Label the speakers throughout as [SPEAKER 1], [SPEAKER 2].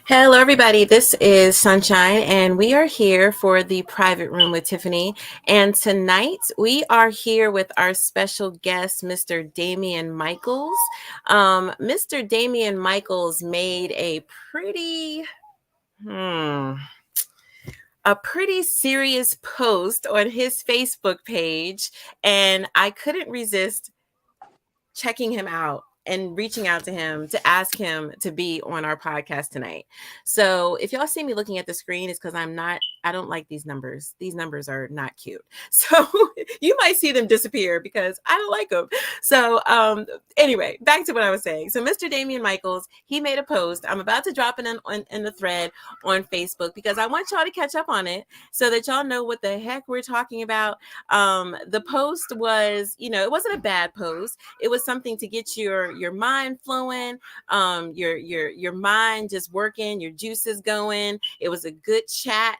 [SPEAKER 1] Hello, everybody. This is Sunshine, and we are here for the private room with Tiffany. And tonight we are here with our special guest, Mr. Damian Michaels. Mr. Damian Michaels made hmm, a pretty serious post on his Facebook page, and I couldn't resist checking him out and reaching out to him to ask him to be on our podcast tonight. So if y'all see me looking at the screen, it's because I don't like these numbers. These numbers are not cute. So you might see them disappear because I don't like them. So anyway, back to what I was saying. So Mr. Damian Michaels, he made a post. I'm about to drop it in the thread on Facebook because I want y'all to catch up on it so that y'all know what the heck we're talking about. The post was, it wasn't a bad post. It was something to get your mind flowing, your mind just working, your juices going. It was a good chat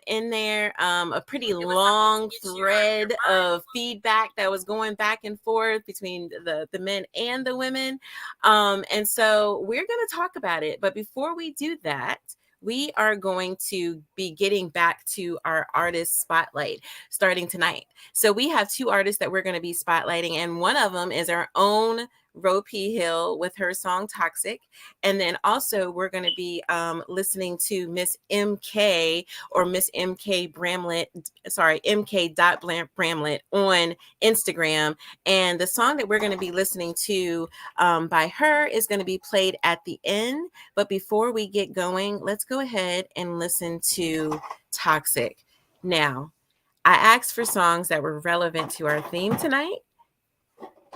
[SPEAKER 1] in there, a pretty long thread of feedback that was going back and forth between the men and the women. And so we're going to talk about it. But before we do that, we are going to be getting back to our artist spotlight starting tonight. So we have two artists that we're going to be spotlighting, and one of them is our own Ro P. Hill with her song Toxic. And then also we're going to be listening to Miss MK or Miss MK Bramlett, MK.Bramlett on Instagram. And the song that we're going to be listening to by her is going to be played at the end. But before we get going, let's go ahead and listen to Toxic. Now, I asked for songs that were relevant to our theme tonight.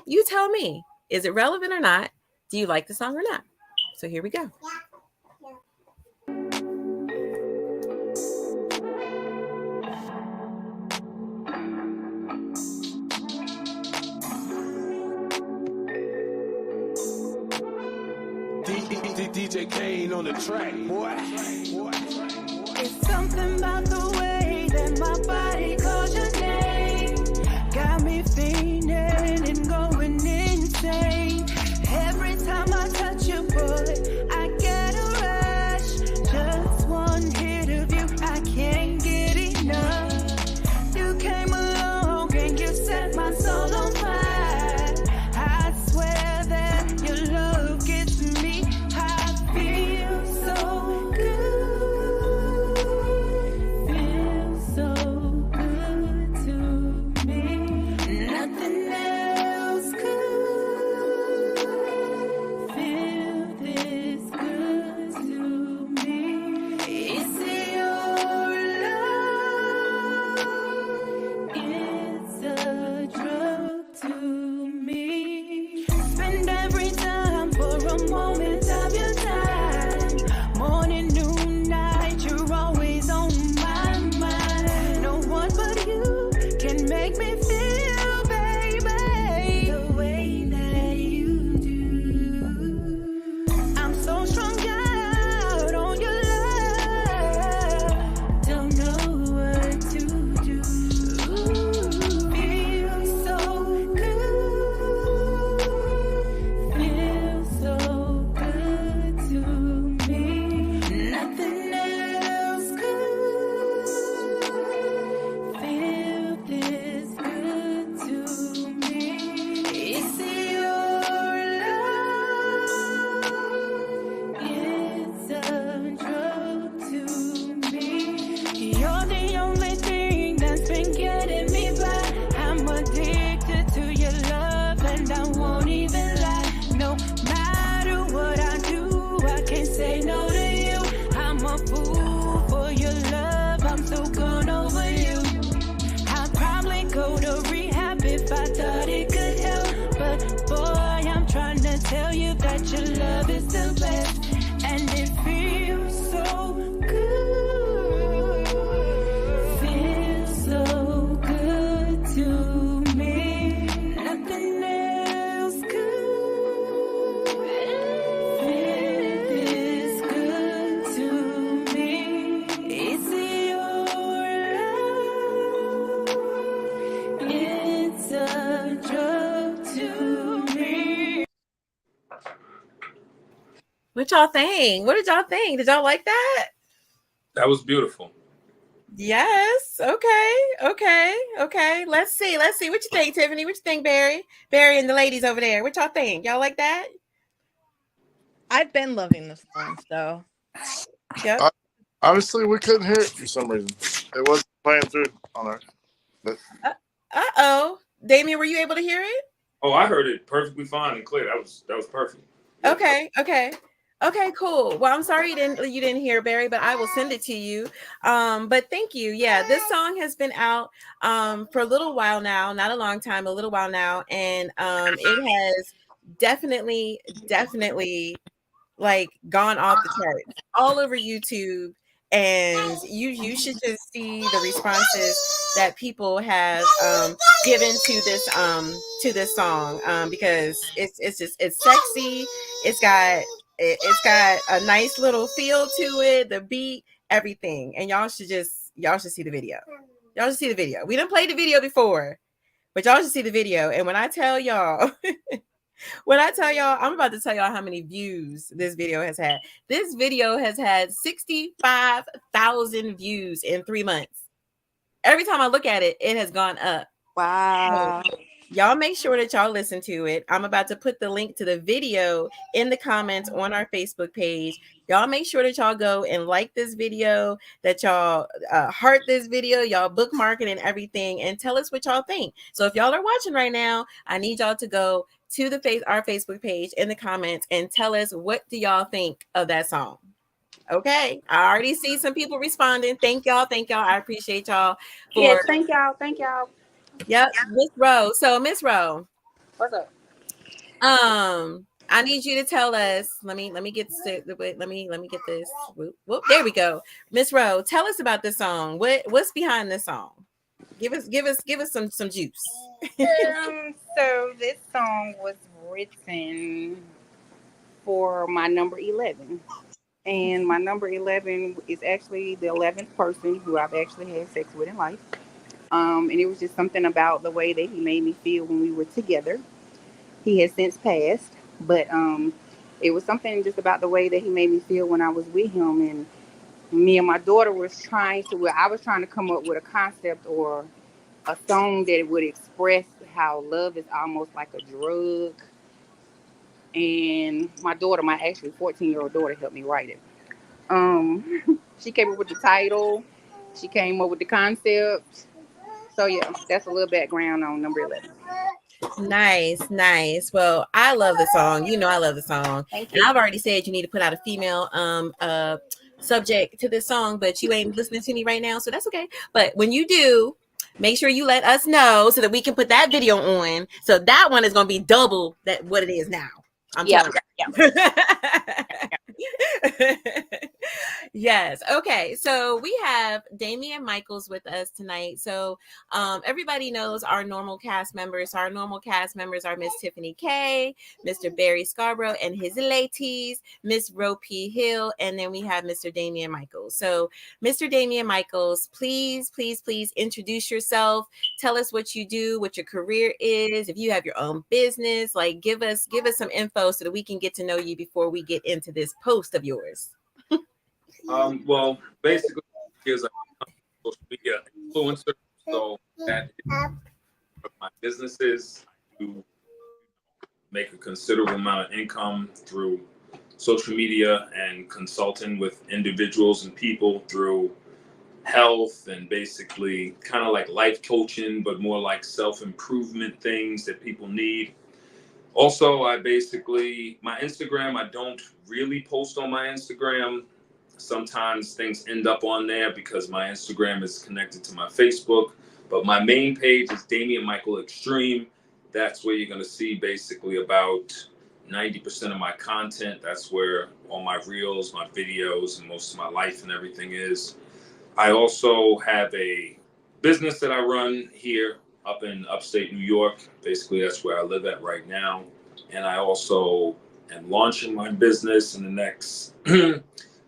[SPEAKER 1] You tell me, is it relevant or not? Do you like the song or not? So here we go.
[SPEAKER 2] DJ Kane on the track, boy.
[SPEAKER 3] It's something about the way that my body calls your name. Got me fiending and going insane. Every time I touch your boy, I get a rush. Just one hit of you, I can't get enough. You came along and you set my soul on fire. I swear that your love gets me. I feel so good. Feel so good to me. Nothing else could feel this good to me. It's your love. It's a drug to me. Spend every time for a moment of your time. Morning, noon, night, you're always on my mind. No one but you can make me feel, baby, the way that you do. I'm so strung out on your love. Don't know what to do. Feel so good. Feel so good to me. Nothing else could feel this good to me. It's your love. It's a drug to me. You're the only thing that's been getting me by. I'm addicted to your love and I won't even lie. No matter what I do, I can't say no to you. I'm a fool for your love. I'm so gone over you. I'd probably go to rehab if I thought it could help. But boy, I'm trying to tell you that your love is the best. And it feels so good. Feels so good to me. Nothing else could feel this good to me. It's your love. It's a drug to me.
[SPEAKER 1] What y'all think? What did y'all think? Did y'all like that?
[SPEAKER 4] That was beautiful.
[SPEAKER 1] Yes. Okay. Okay. Okay. Let's see. Let's see. What you think, Tiffany? What you think, Barry? Barry and the ladies over there. What y'all think? Y'all like that?
[SPEAKER 5] I've been loving the song, so
[SPEAKER 1] Yep.
[SPEAKER 6] Honestly, we couldn't hear it for some reason. It wasn't playing through on our. But
[SPEAKER 1] Uh-oh. Damien, were you able to hear it?
[SPEAKER 4] Oh, I heard it perfectly fine and clear. That was perfect.
[SPEAKER 1] Okay. Okay. Okay, cool. Well, I'm sorry you didn't hear, Barry, but I will send it to you. But thank you. Yeah, this song has been out for a little while now, not a long time, a little while now, and it has definitely like gone off the charts all over YouTube, and you should just see the responses that people have given to this song, because it's sexy. It's got a nice little feel to it, the beat, everything, and y'all should see the video. Y'all should see the video. We didn't play the video before, but y'all should see the video. And when I tell y'all I'm about to tell y'all how many views this video has had. This video has had 65,000 views in 3 months. Every time I look at it, it has gone up.
[SPEAKER 5] wow.
[SPEAKER 1] So, y'all make sure that y'all listen to it. I'm about to put the link to the video in the comments on our Facebook page. Y'all make sure that y'all go and like this video, that y'all heart this video, y'all bookmark it and everything, and tell us what y'all think. So if y'all are watching right now, I need y'all to go to our Facebook page in the comments and tell us, what do y'all think of that song? Okay, I already see some people responding. Thank y'all. I appreciate y'all.
[SPEAKER 7] Yes, thank y'all.
[SPEAKER 1] Yep, Miss Rowe. So Miss Rowe,
[SPEAKER 7] What's up?
[SPEAKER 1] I need you to tell us. Let me get let me get this. Whoop, there we go. Miss Rowe, tell us about this song. What's behind this song? Give us some juice.
[SPEAKER 7] So this song was written for my number 11. And my number 11 is actually the 11th person who I've actually had sex with in life. And it was just something about the way that he made me feel when we were together. He has since passed, but it was something just about the way that he made me feel when I was with him. And me and my daughter I was trying to come up with a concept or a song that would express how love is almost like a drug. And my daughter, my actually 14-year-old daughter, helped me write it. She came up with the title. She came up with the concept. So yeah, that's a little background on number 11.
[SPEAKER 1] Nice. Well, I love the song. You know I love the song.
[SPEAKER 7] Thank
[SPEAKER 1] And
[SPEAKER 7] you.
[SPEAKER 1] I've already said you need to put out a female subject to this song, but you ain't listening to me right now, so that's okay. But when you do, make sure you let us know so that we can put that video on. So that one is going to be double that what it is now. I'm telling you. Yes. Okay. So we have Damian Michaels with us tonight. So everybody knows our normal cast members. Our normal cast members are Miss Tiffany K, Mr. Barry Scarborough and his ladies, Miss Ro P. Hill, and then we have Mr. Damian Michaels. So Mr. Damian Michaels, please introduce yourself. Tell us what you do, what your career is, if you have your own business, like give us some info so that we can get to know you before we get into this post of yours.
[SPEAKER 4] Well, basically, is a social media influencer, so that is my businesses to make a considerable amount of income through social media and consulting with individuals and people through health and basically kind of like life coaching, but more like self-improvement things that people need. Also, my Instagram, I don't really post on my Instagram. Sometimes things end up on there because my Instagram is connected to my Facebook. But my main page is Damian Michael Extreme. That's where you're going to see basically about 90% of my content. That's where all my reels, my videos, and most of my life and everything is. I also have a business that I run here up in upstate New York. Basically, that's where I live at right now. And I also am launching my business in the next,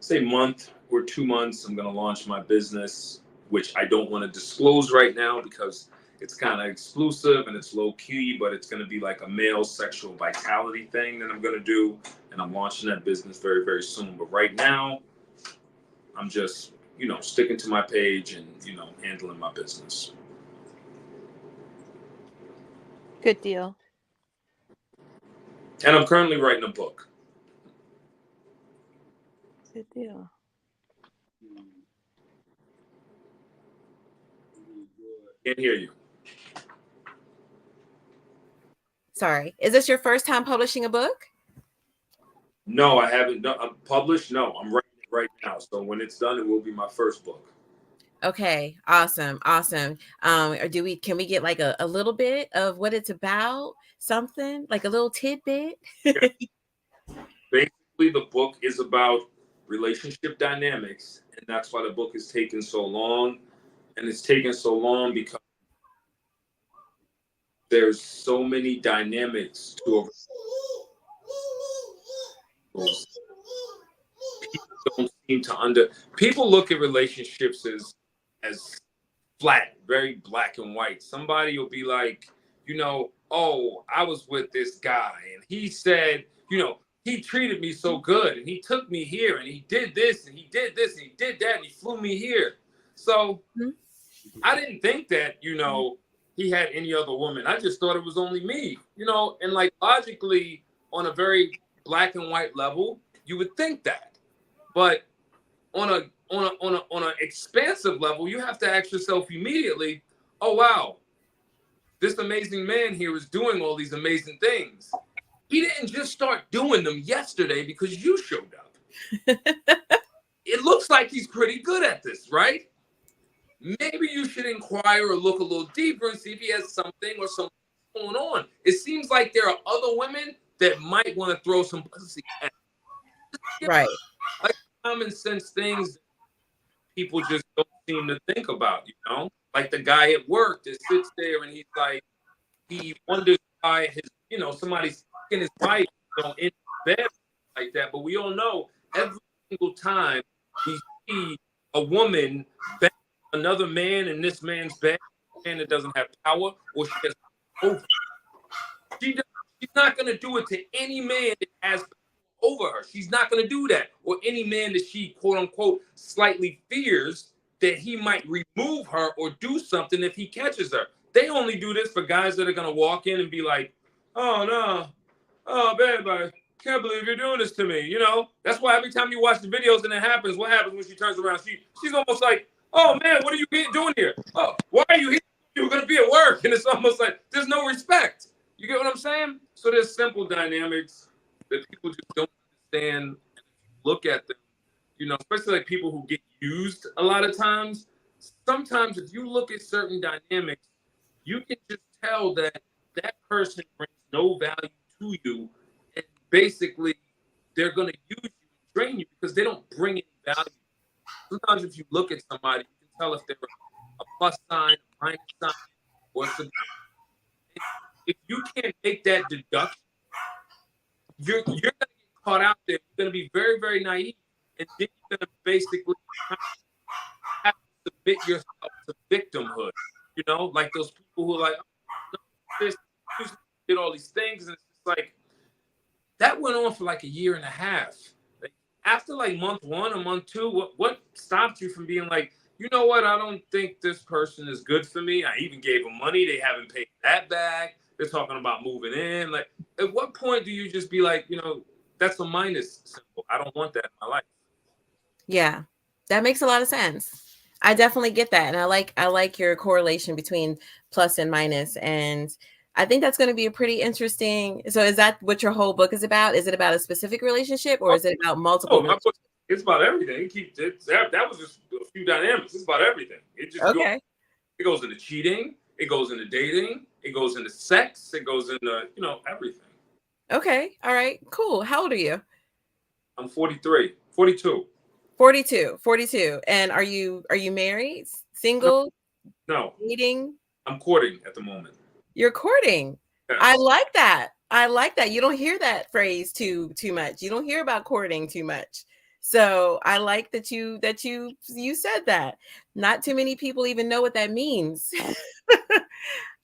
[SPEAKER 4] say, month or 2 months. I'm going to launch my business, which I don't want to disclose right now because it's kind of exclusive and it's low key, but it's going to be like a male sexual vitality thing that I'm going to do. and I'm launching that business very, very soon. But right now, I'm just, sticking to my page and, handling my business.
[SPEAKER 5] Good deal.
[SPEAKER 4] And I'm currently writing a book.
[SPEAKER 5] Good deal.
[SPEAKER 4] Can't hear you.
[SPEAKER 1] Sorry. Is this your first time publishing a book?
[SPEAKER 4] No, I haven't done. I'm published. No, I'm writing it right now. So when it's done, it will be my first book.
[SPEAKER 1] Okay, awesome. Or can we get like a little bit of what it's about? Something like a little tidbit?
[SPEAKER 4] Yeah. Basically, the book is about relationship dynamics, and that's why the book is taking so long. And it's taken so long because there's so many dynamics to a people don't seem to people look at relationships as flat, very black and white. Somebody will be like, oh, I was with this guy and he said, he treated me so good and he took me here and he did this and he did this and he did that and he flew me here. So I didn't think that, he had any other woman. I just thought it was only me, and like logically on a very black and white level, you would think that. But on an expansive level, you have to ask yourself immediately, oh wow, this amazing man here is doing all these amazing things. He didn't just start doing them yesterday because you showed up. It looks like he's pretty good at this, right? Maybe you should inquire or look a little deeper and see if he has something or something going on. It seems like there are other women that might want to throw some pussy at him.
[SPEAKER 1] Right.
[SPEAKER 4] Like common sense things people just don't seem to think about, Like the guy at work that sits there and he's like, he wonders why somebody's in his wife, in bed like that. But we all know every single time we see a woman bang another man in this man's bed, man that doesn't have power, or she has over. She's not going to do it to any man that has over her. She's not going to do that. Or any man that she, quote unquote, slightly fears that he might remove her or do something if he catches her. They only do this for guys that are going to walk in and be like, oh, no. Oh, babe, I can't believe you're doing this to me. That's why every time you watch the videos and it happens, what happens when she turns around? She's almost like, oh, man, what are you doing here? Oh, why are you here? You were going to be at work. And it's almost like there's no respect. You get what I'm saying? So there's simple dynamics that people just don't understand. Look at them, especially like people who get used a lot of times. Sometimes if you look at certain dynamics, you can just tell that that person brings no value to you. And basically, they're going to use you and drain you because they don't bring any value. Sometimes if you look at somebody, you can tell if they're a plus sign, a minus sign, or something. If you can't make that deduction, you're going to get caught out there. You're going to be very, very naive. And then you're going to basically have to submit yourself to victimhood. Like those people who are like, oh, no, this, did all these things. And it's just like, that went on for like a year and a half. Like, after like month 1 or month 2, what stopped you from being like, you know what? I don't think this person is good for me. I even gave them money. They haven't paid that back. They're talking about moving in. Like, at what point do you just be like, that's a minus symbol. I don't want that in my life.
[SPEAKER 1] Yeah, that makes a lot of sense. I definitely get that. And I like your correlation between plus and minus. And I think that's going to be a pretty interesting. So is that what your whole book is about? Is it about a specific relationship or is it about multiple?
[SPEAKER 4] My book, it's about everything. That was just a few dynamics. It's about everything. It just it goes into cheating. It goes into dating. It goes into sex. It goes into, everything.
[SPEAKER 1] Okay. All right. Cool. How old are you?
[SPEAKER 4] I'm 42.
[SPEAKER 1] 42. And are you married? Single?
[SPEAKER 4] No.
[SPEAKER 1] Dating?
[SPEAKER 4] I'm courting at the moment.
[SPEAKER 1] You're courting.
[SPEAKER 4] Yes.
[SPEAKER 1] I like that. You don't hear that phrase too much. You don't hear about courting too much. So I like that you said that. Not too many people even know what that means.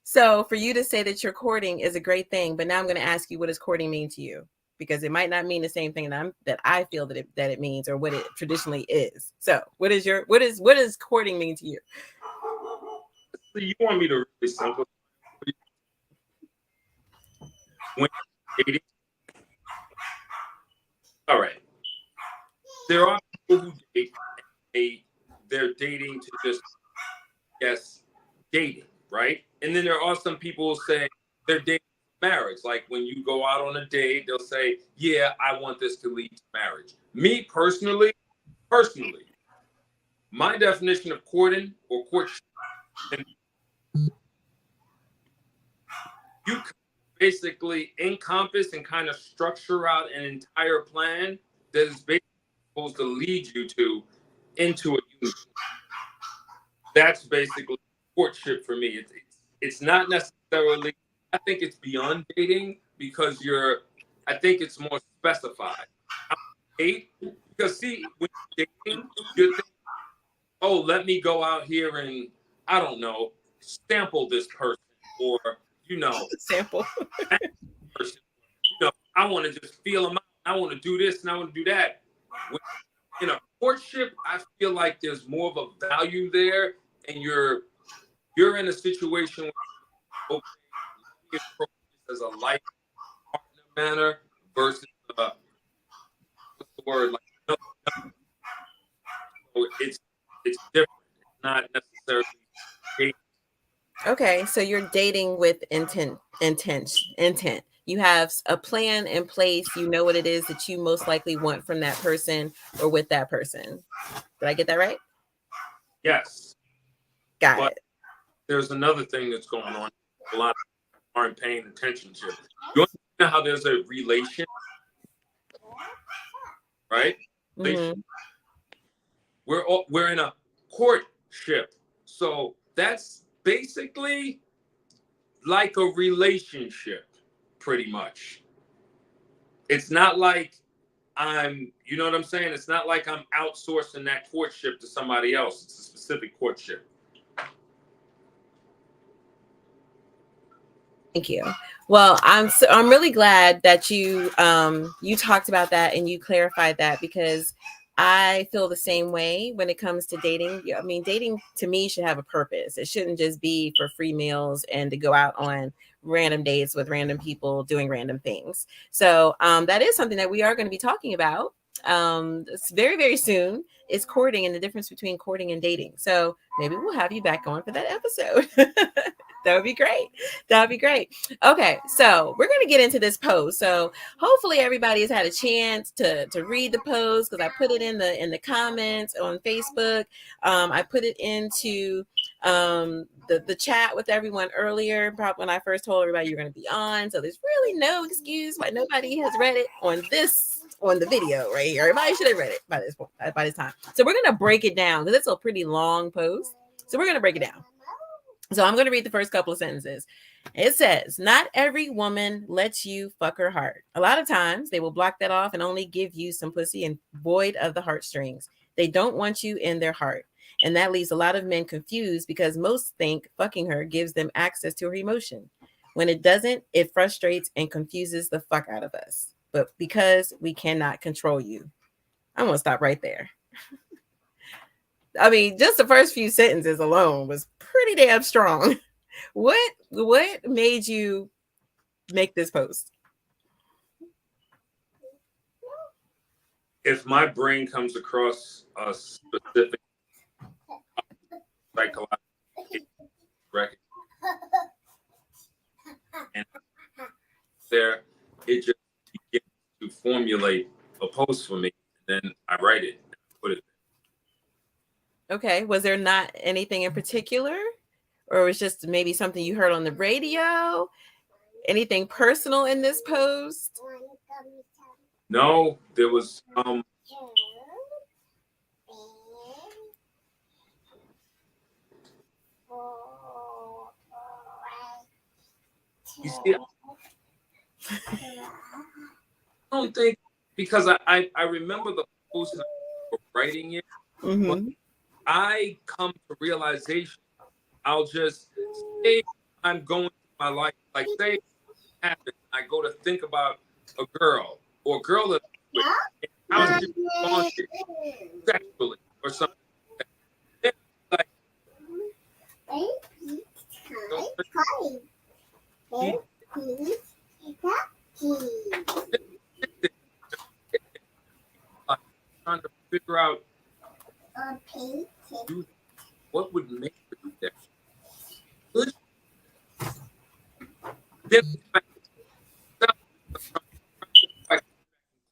[SPEAKER 1] So for you to say that you're courting is a great thing. But now I'm going to ask you, what does courting mean to you? because it might not mean the same thing that I feel that it means or what it traditionally is. So what does courting mean to you?
[SPEAKER 4] So you want me to really simplify when dating? All right. There are people who date, they're dating to just, yes, dating, right? And then there are some people who say they're dating marriage. Like when you go out on a date, they'll say, yeah, I want this to lead to marriage. Me personally, my definition of courting or courtship, and you basically encompass and kind of structure out an entire plan that is basically supposed to lead you into a union. That's basically courtship for me. It's not necessarily. I think it's beyond dating because I think it's more specified. Date because see when you're dating, you're thinking, oh, let me go out here and I don't know, sample this person or
[SPEAKER 1] Sample.
[SPEAKER 4] person. I want to just feel them out. I want to do this and I want to do that. In a courtship, I feel like there's more of a value there, and you're in a situation where okay, approach this as a life partner manner versus what's the word like so it's different. It's not necessarily dating.
[SPEAKER 1] Okay, so you're dating with intent. You have a plan in place. You know what it is that you most likely want from that person or with that person. Did I get that right?
[SPEAKER 4] Yes.
[SPEAKER 1] Got
[SPEAKER 4] But
[SPEAKER 1] it.
[SPEAKER 4] there's another thing that's going on. A lot of people aren't paying attention to. You understand how there's a relation, right?
[SPEAKER 1] Mhm.
[SPEAKER 4] We're in a courtship, so that's basically like a relationship, pretty much. It's not like you know what I'm saying? It's not like I'm outsourcing that courtship to somebody else. It's a specific courtship.
[SPEAKER 1] Thank you. Well, I'm really glad that you talked about that and you clarified that because I feel the same way when it comes to dating. I mean, dating to me should have a purpose. It shouldn't just be for free meals and to go out on random dates with random people doing random things. So that is something that we are going to be talking about. It's very, very soon is courting and the difference between courting and dating. So maybe we'll have you back on for that episode. That would be great. That would be great. Okay, so we're going to get into this post. So hopefully everybody has had a chance to read the post because I put it in the comments on Facebook. I put it into the chat with everyone earlier, probably when I first told everybody you're going to be on. So there's really no excuse why nobody has read it on the video right here. Everybody should have read it by this time. So we're going to break it down because it's a pretty long post. So we're going to break it down. So I'm going to read the first couple of sentences. It says, not every woman lets you fuck her heart. A lot of times they will block that off and only give you some pussy and void of the heartstrings. They don't want you in their heart. And that leaves a lot of men confused because most think fucking her gives them access to her emotion. When it doesn't, it frustrates and confuses the fuck out of us. But because we cannot control you. I'm going to stop right there. I mean, just the first few sentences alone was pretty damn strong. What made you make this post?
[SPEAKER 4] If my brain comes across a specific psychological record, and there it just begins to formulate a post for me, and then I write it and put it.
[SPEAKER 1] Okay, was there not anything in particular, or it was just maybe something you heard on the radio? Anything personal in this post?
[SPEAKER 4] No, there was you see, I don't think because I remember the post and I remember writing it, but I come to realization. I'll just say I'm going through my life, like say it happens, I go to think about a girl or a girl that I'm with, and how she responds sexually or something. Then, like, trying to figure out what would make her do that. Then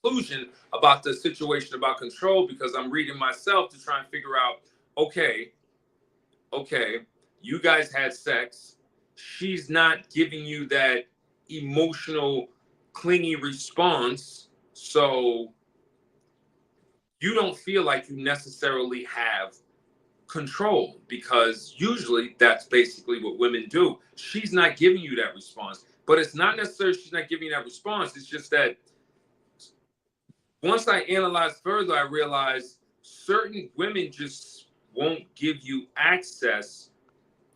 [SPEAKER 4] conclusion about the situation about control, because I'm reading myself to try and figure out, okay, you guys had sex. She's not giving you that emotional, clingy response. So you don't feel like you necessarily have control, because usually that's basically what women do. She's not giving you that response, but it's not necessarily she's not giving you that response. It's just that once I analyze further, I realize certain women just won't give you access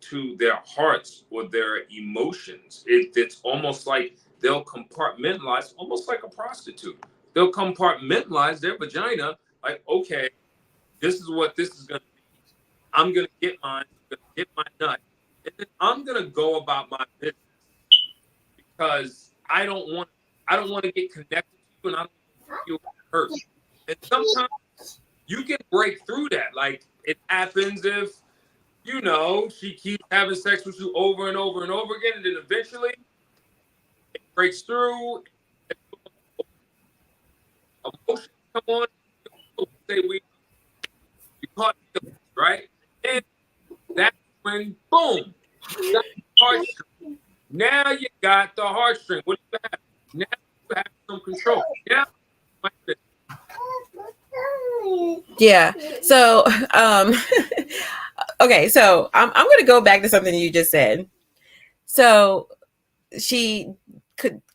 [SPEAKER 4] to their hearts or their emotions. It's almost like they'll compartmentalize, almost like a prostitute. They'll compartmentalize their vagina, like, okay, this is what this is going to be. I'm going to get mine, I'm going to get my nut, and then I'm going to go about my business, because I don't want to get connected to you, and I don't want to feel hurt. And sometimes you can break through that. Like, it happens if, you know, she keeps having sex with you over and over and over again, and then eventually it breaks through. Emotions come on. Say we caught the right, and that's when boom, you got the heartstring. Now you got the heartstring. What do you have? Now you have some control. Now,
[SPEAKER 1] Yeah. So, okay. So I'm going to go back to something you just said. So she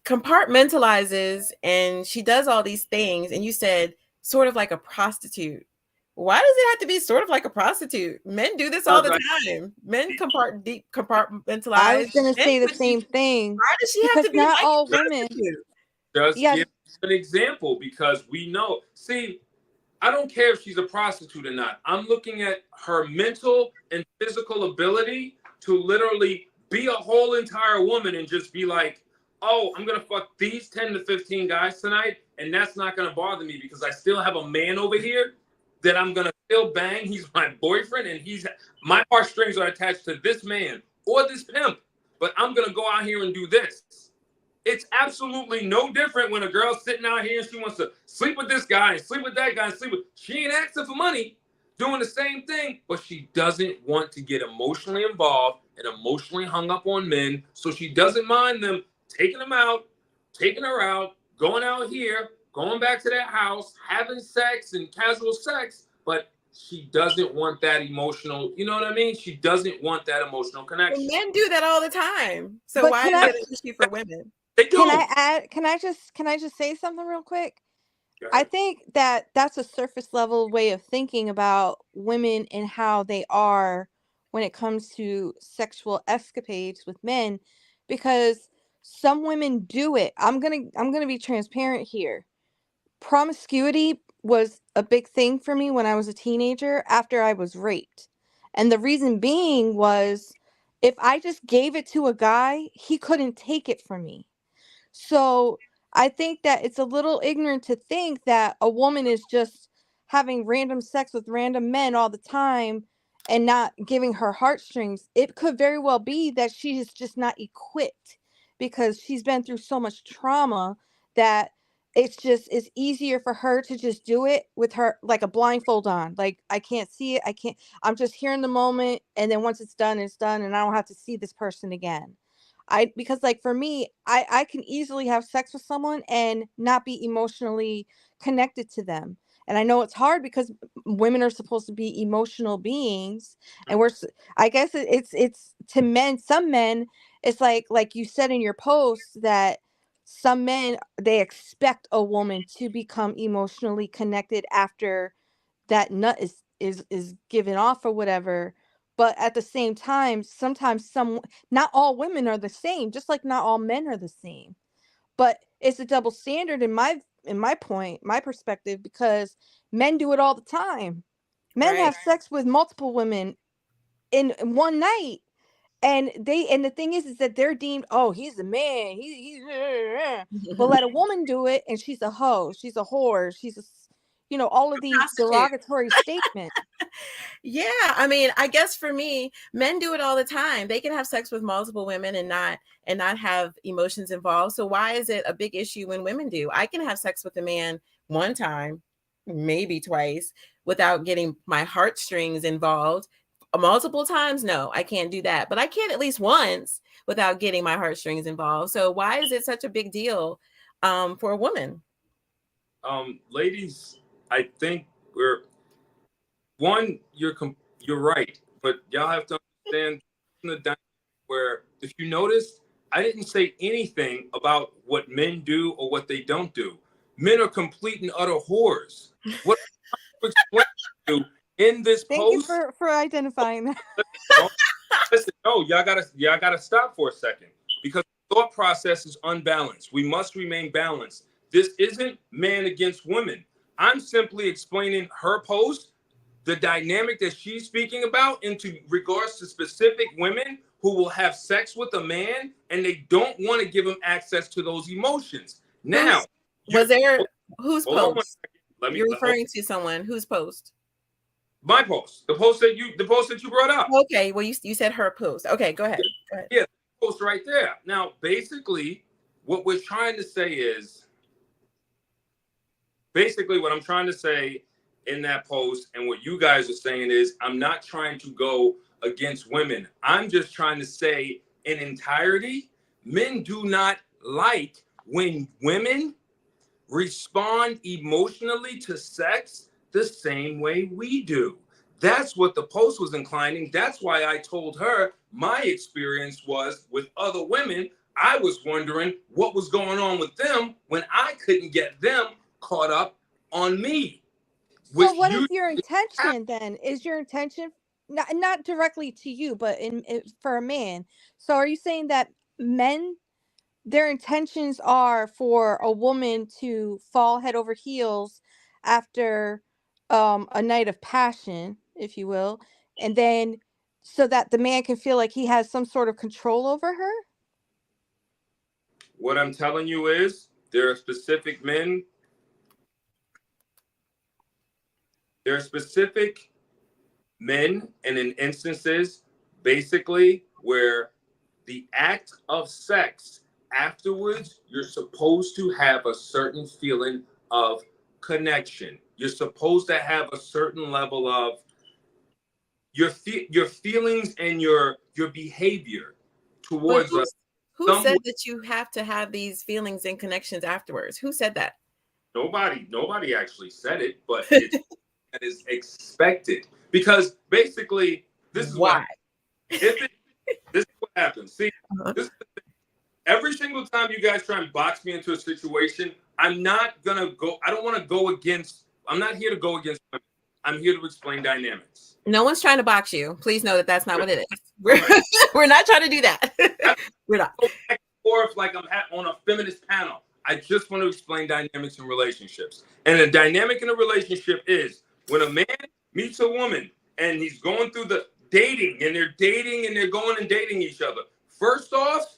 [SPEAKER 1] compartmentalizes and she does all these things. And you said sort of like a prostitute. Why does it have to be sort of like a prostitute? Men do this all the time. Men compartmentalize.
[SPEAKER 5] I was going to
[SPEAKER 1] Men
[SPEAKER 5] say the
[SPEAKER 1] could
[SPEAKER 5] same
[SPEAKER 1] do-
[SPEAKER 5] thing.
[SPEAKER 1] Why does she have
[SPEAKER 5] Because
[SPEAKER 1] to be
[SPEAKER 5] not
[SPEAKER 1] like
[SPEAKER 5] all
[SPEAKER 1] a
[SPEAKER 5] women.
[SPEAKER 1] prostitute?
[SPEAKER 4] just
[SPEAKER 5] Yeah.
[SPEAKER 4] give an example, because we know. See, I don't care if she's a prostitute or not. I'm looking at her mental and physical ability to literally be a whole entire woman and just be like, oh, I'm going to fuck these 10 to 15 guys tonight, and that's not going to bother me because I still have a man over here that I'm going to still bang. He's my boyfriend, and my heartstrings are attached to this man or this pimp, but I'm going to go out here and do this. It's absolutely no different when a girl's sitting out here and she wants to sleep with this guy and sleep with that guy and sleep with. She ain't asking for money, doing the same thing, but she doesn't want to get emotionally involved and emotionally hung up on men. So she doesn't mind them taking them out, taking her out, going out here, going back to that house, having sex and casual sex, but she doesn't want that emotional, you know what I mean? She doesn't want that emotional connection.
[SPEAKER 1] Well, men do that all the time. So
[SPEAKER 5] But
[SPEAKER 1] why
[SPEAKER 5] can
[SPEAKER 1] is
[SPEAKER 5] I-
[SPEAKER 1] it an issue for women?
[SPEAKER 4] They do.
[SPEAKER 5] Can I add? Can I just say something real quick? I think that that's a surface level way of thinking about women and how they are when it comes to sexual escapades with men, because some women do it. I'm gonna be transparent here. Promiscuity was a big thing for me when I was a teenager after I was raped. And the reason being was if I just gave it to a guy, he couldn't take it from me. So I think that it's a little ignorant to think that a woman is just having random sex with random men all the time and not giving her heartstrings. It could very well be that she is just not equipped because she's been through so much trauma that it's easier for her to just do it with her like a blindfold on. Like, I can't see it. I'm just here in the moment, and then once it's done, and I don't have to see this person again. Because like for me, I can easily have sex with someone and not be emotionally connected to them. And I know it's hard because women are supposed to be emotional beings, and I guess it's to men. Some men, it's like you said in your post that some men, they expect a woman to become emotionally connected after that nut is given off or whatever. But at the same time, sometimes not all women are the same, just like not all men are the same. But it's a double standard in my perspective, because men do it all the time. Men
[SPEAKER 1] Right.
[SPEAKER 5] have sex with multiple women in one night. And the thing is that they're deemed, oh, he's a man. He's but let a woman do it and she's a hoe, she's a whore, she's all of these
[SPEAKER 1] Prostitute.
[SPEAKER 5] derogatory statements.
[SPEAKER 1] Yeah, I mean, I guess for me, men do it all the time. They can have sex with multiple women and not have emotions involved. So why is it a big issue when women do? I can have sex with a man one time, maybe twice, without getting my heartstrings involved. Multiple times, no, I can't do that. But I can at least once without getting my heartstrings involved. So why is it such a big deal for a woman?
[SPEAKER 4] Ladies, I think you're right, but y'all have to understand the dynamic where, if you notice, I didn't say anything about what men do or what they don't do. Men are complete and utter whores. What I'm explaining to you in this
[SPEAKER 5] Thank
[SPEAKER 4] post.
[SPEAKER 5] you for identifying that.
[SPEAKER 4] Listen, no, y'all gotta stop for a second, because the thought process is unbalanced. We must remain balanced. This isn't man against women. I'm simply explaining her post, the dynamic that she's speaking about, into regards to specific women who will have sex with a man and they don't want to give him access to those emotions. Now,
[SPEAKER 1] Whose
[SPEAKER 4] hold on
[SPEAKER 1] post?
[SPEAKER 4] Let me.
[SPEAKER 1] You're referring to someone whose post?
[SPEAKER 4] My post, the post that you brought up.
[SPEAKER 1] Okay, well, you said her post. Okay, go ahead.
[SPEAKER 4] Yeah, the post right there. Now, basically, what we're trying to say is, what I'm trying to say in that post, and what you guys are saying is, I'm not trying to go against women. I'm just trying to say, in entirety, men do not like when women respond emotionally to sex the same way we do. That's what the post was inclining. That's why I told her my experience was with other women. I was wondering what was going on with them when I couldn't get them caught up on me.
[SPEAKER 5] So what is your intention then? Is your intention not directly to you, but for a man? So are you saying that men, their intentions are for a woman to fall head over heels after a night of passion, if you will, and then so that the man can feel like he has some sort of control over her?
[SPEAKER 4] What I'm telling you is, there are specific men and in instances, basically, where the act of sex afterwards, you're supposed to have a certain feeling of connection. You're supposed to have a certain level of your feelings and your behavior towards us.
[SPEAKER 1] Who said that you have to have these feelings and connections afterwards? Who said that?
[SPEAKER 4] Nobody actually said it, but it is expected, because basically this is
[SPEAKER 1] why.
[SPEAKER 4] This is what happens. See, every single time you guys try and box me into a situation, I'm not gonna go. I don't want to go against. I'm not here to go against women. I'm here to explain dynamics.
[SPEAKER 1] No one's trying to box you. Please know that that's not what it is. We're not trying to do that. We're not.
[SPEAKER 4] Or if like I'm on a feminist panel, I just want to explain dynamics in relationships. And a dynamic in a relationship is when a man meets a woman and he's going through the dating and they're going and dating each other. First off,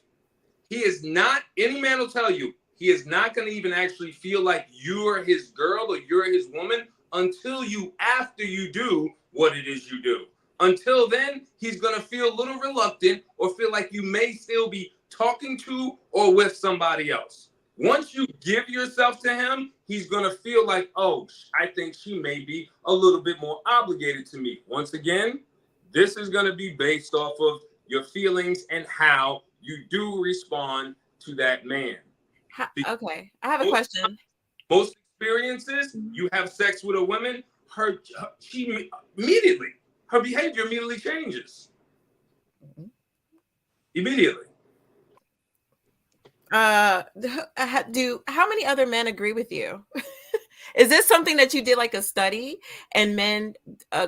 [SPEAKER 4] he is not, any man will tell you, he is not going to even actually feel like you're his girl or you're his woman after you do what it is you do. Until then, he's going to feel a little reluctant or feel like you may still be talking to or with somebody else. Once you give yourself to him, he's going to feel like, oh, I think she may be a little bit more obligated to me. Once again, this is going to be based off of your feelings and how you do respond to that man.
[SPEAKER 1] Okay, I have a question.
[SPEAKER 4] Most experiences, you have sex with a woman, her behavior immediately changes. Immediately.
[SPEAKER 1] How many other men agree with you? Is this something that you did like a study and men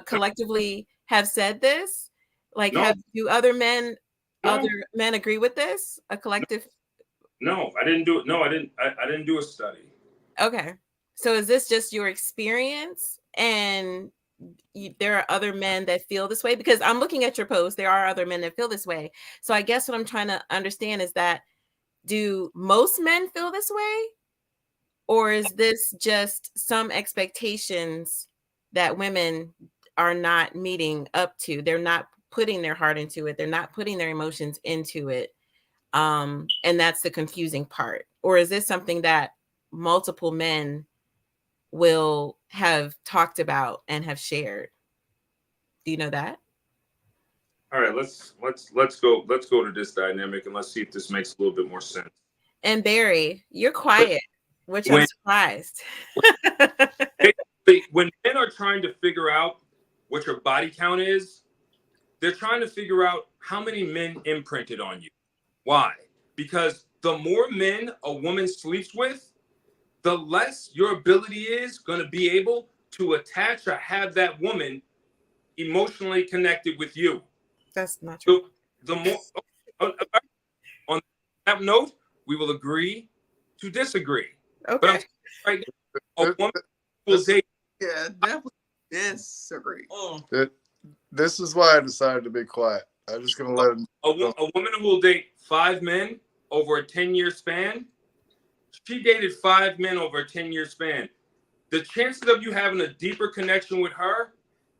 [SPEAKER 1] collectively have said this? Like,
[SPEAKER 4] No.
[SPEAKER 1] do other men agree with this? A collective?
[SPEAKER 4] No, I didn't do it. No, I didn't do a study.
[SPEAKER 1] Okay. So is this just your experience, and there are other men that feel this way? Because I'm looking at your post. There are other men that feel this way. So I guess what I'm trying to understand is that, do most men feel this way? Or is this just some expectations that women are not meeting up to? They're not putting their heart into it. They're not putting their emotions into it. And that's the confusing part. Or is this something that multiple men will have talked about and have shared? Do you know that?
[SPEAKER 4] All right, let's go to this dynamic and let's see if this makes a little bit more sense.
[SPEAKER 1] And Barry, you're quiet, which I'm
[SPEAKER 4] When-
[SPEAKER 1] surprised.
[SPEAKER 4] When men are trying to figure out what your body count is, they're trying to figure out how many men imprinted on you. Why? Because the more men a woman sleeps with, the less your ability is going to be able to attach or have that woman emotionally connected with you.
[SPEAKER 1] That's not true.
[SPEAKER 4] So the more on that note, we will agree to disagree. But I'm
[SPEAKER 1] Okay.
[SPEAKER 4] right now, a woman will date.
[SPEAKER 8] Yeah, definitely disagree.
[SPEAKER 6] This is why I decided to be quiet. I'm just gonna let him.
[SPEAKER 4] A woman who will date 5 men over a 10-year span, she dated 5 men over a 10-year span. The chances of you having a deeper connection with her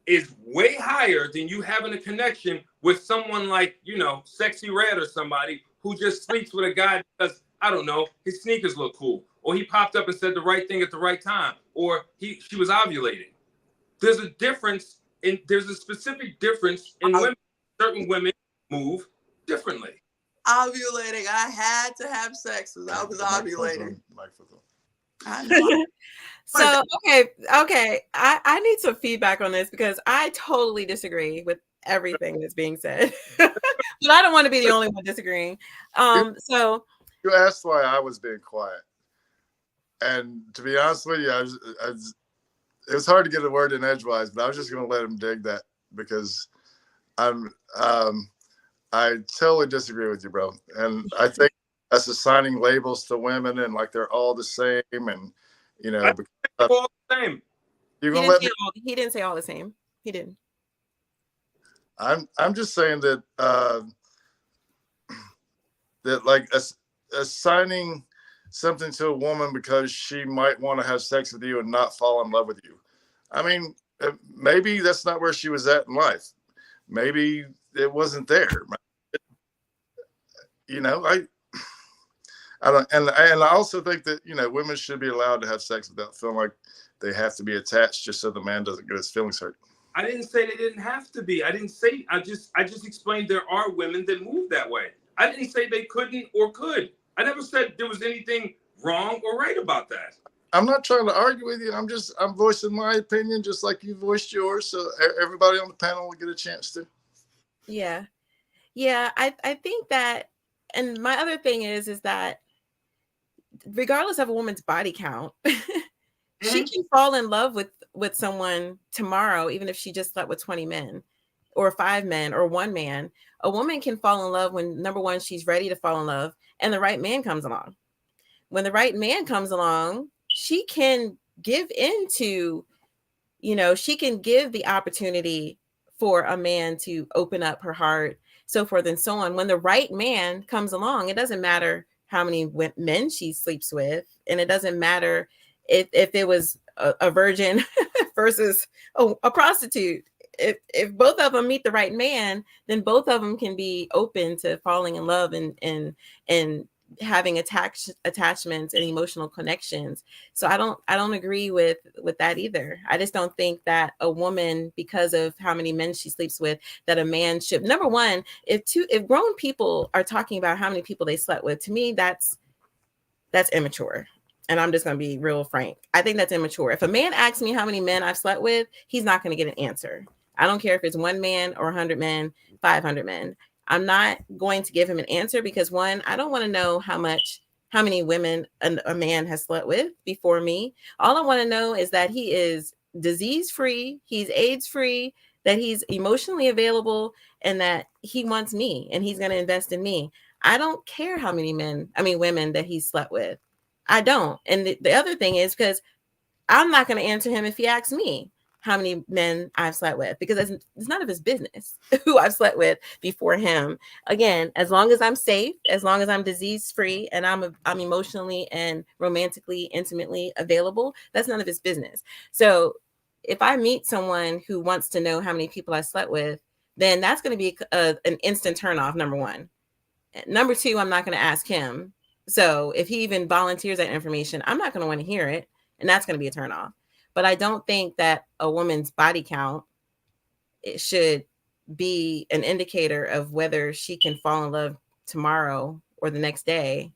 [SPEAKER 4] is way higher than you having a connection with someone like, Sexy Red or somebody who just sleeps with a guy because, I don't know, his sneakers look cool, or he popped up and said the right thing at the right time, or she was ovulating. There's a specific difference in women. Certain women move differently.
[SPEAKER 8] Ovulating. I had to have sex as I was ovulating.
[SPEAKER 6] Microphone.
[SPEAKER 8] I know.
[SPEAKER 1] So okay. I need some feedback on this because I totally disagree with everything that's being said. But I don't want to be the only one disagreeing. So
[SPEAKER 6] You asked why I was being quiet, and to be honest with you, it was hard to get a word in edgewise, but I was just going to let him dig that because I totally disagree with you, bro. And I think that's assigning labels to women and like they're all the same, and
[SPEAKER 4] They're all the same.
[SPEAKER 6] you're
[SPEAKER 1] he
[SPEAKER 6] gonna
[SPEAKER 1] didn't,
[SPEAKER 6] let
[SPEAKER 1] say
[SPEAKER 6] me.
[SPEAKER 1] all, he didn't say all the same. He didn't.
[SPEAKER 6] I'm just saying that that like assigning something to a woman because she might want to have sex with you and not fall in love with you. I mean, maybe that's not where she was at in life. Maybe it wasn't there. I don't, and I also think that women should be allowed to have sex without feeling like they have to be attached, just so the man doesn't get his feelings hurt.
[SPEAKER 4] I didn't say they didn't have to be. I just explained there are women that move that way. I didn't say they couldn't or could. I never said there was anything wrong or right about that.
[SPEAKER 6] I'm not trying to argue with you. I'm voicing my opinion just like you voiced yours, so everybody on the panel will get a chance to.
[SPEAKER 1] Yeah. I think that, and my other thing is that regardless of a woman's body count, she can fall in love with someone tomorrow, even if she just slept with 20 men or 5 men or 1 man. A woman can fall in love when, number one, she's ready to fall in love and the right man comes along. When the right man comes along, she can give into, she can give the opportunity for a man to open up her heart, so forth and so on. When the right man comes along, it doesn't matter how many men she sleeps with, and it doesn't matter if it was a virgin versus a prostitute. If both of them meet the right man, then both of them can be open to falling in love and having attachments and emotional connections. So I don't agree with that either. I just don't think that a woman, because of how many men she sleeps with, that a man should, number one, if grown people are talking about how many people they slept with, to me that's immature. And I'm just going to be real frank. I think that's immature. If a man asks me how many men I've slept with, he's not going to get an answer. I don't care if it's 1 man or 100 men, 500 men. I'm not going to give him an answer because, one, I don't want to know how many women a man has slept with before me. All I want to know is that he is disease-free, he's AIDS-free, that he's emotionally available, and that he wants me and he's going to invest in me. I don't care how many women that he slept with. I don't. And the other thing is because I'm not going to answer him if he asks me how many men I've slept with, because it's none of his business who I've slept with before him. Again, as long as I'm safe, as long as I'm disease free, and I'm emotionally and romantically, intimately available, that's none of his business. So if I meet someone who wants to know how many people I slept with, then that's going to be an instant turnoff. Number one. Number two, I'm not going to ask him. So if he even volunteers that information, I'm not going to want to hear it. And that's going to be a turnoff. But I don't think that a woman's body count, it should be an indicator of whether she can fall in love tomorrow or the next day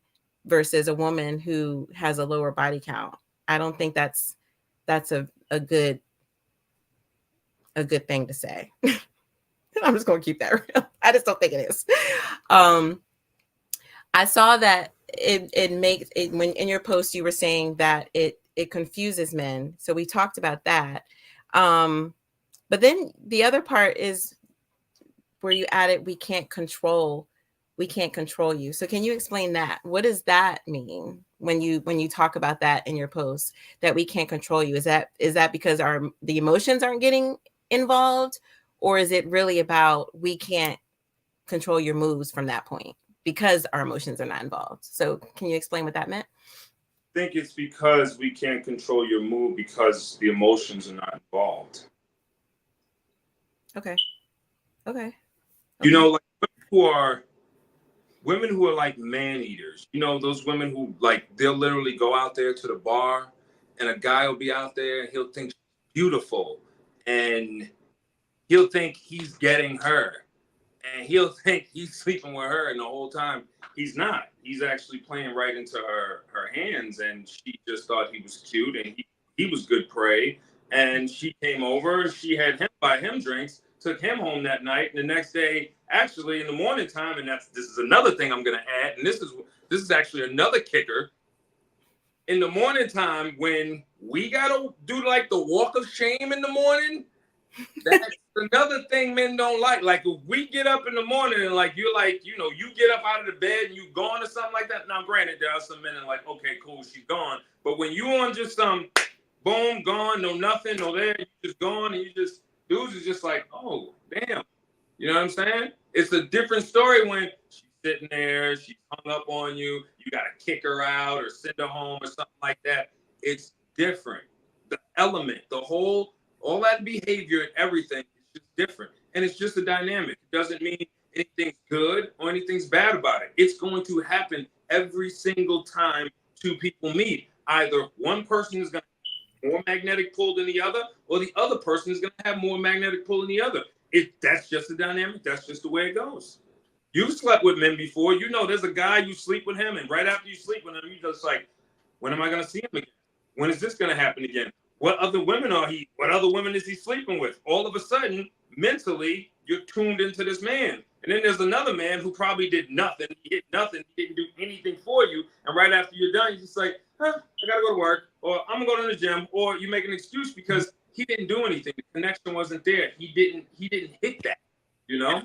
[SPEAKER 1] versus a woman who has a lower body count. I don't think that's a good thing to say. I'm just going to keep that real. I just don't think it is. I saw that it makes it, when in your post you were saying that it confuses men. So we talked about that. But then the other part is where you added, we can't control you. So can you explain that? What does that mean when you talk about that in your post, that we can't control you? Is that because the emotions aren't getting involved, or is it really about we can't control your moves from that point because our emotions are not involved? So can you explain what that meant?
[SPEAKER 4] I think it's because we can't control your mood because the emotions are not involved.
[SPEAKER 1] Okay.
[SPEAKER 4] You know, like women who are like man eaters. You know, those women who like they'll literally go out there to the bar, and a guy will be out there and he'll think she's beautiful, and he'll think he's getting her, and he'll think he's sleeping with her, and the whole time he's not. He's actually playing right into her hands, and she just thought he was cute and he was good prey. And she came over, she had him buy him drinks, took him home that night, and the next day, actually in the morning time, and this is another thing I'm gonna add, and this is actually another kicker. In the morning time, when we gotta do like the walk of shame in the morning, that's another thing men don't like. Like if we get up in the morning and like you're like, you know, you get up out of the bed and you gone or something like that. Now, granted, there are some men that are like, okay, cool, she's gone. But when you on just boom, gone, no nothing, no there, you just gone, and dudes is just like, oh, damn. You know what I'm saying? It's a different story when she's sitting there, she's hung up on you, you gotta kick her out or send her home or something like that. It's different. The element, all that behavior and everything is just different. And it's just a dynamic. It doesn't mean anything's good or anything's bad about it. It's going to happen every single time two people meet. Either one person is going to have more magnetic pull than the other, or the other person is going to have more magnetic pull than the other. That's just the dynamic. That's just the way it goes. You've slept with men before. You know there's a guy, you sleep with him, and right after you sleep with him, you're just like, when am I going to see him again? When is this going to happen again? What other women is he sleeping with? All of a sudden, mentally, you're tuned into this man. And then there's another man who probably did nothing. He did nothing. He didn't do anything for you. And right after you're done, you're just like, I got to go to work. Or I'm going to go to the gym. Or you make an excuse because he didn't do anything. The connection wasn't there. He didn't hit that, you know?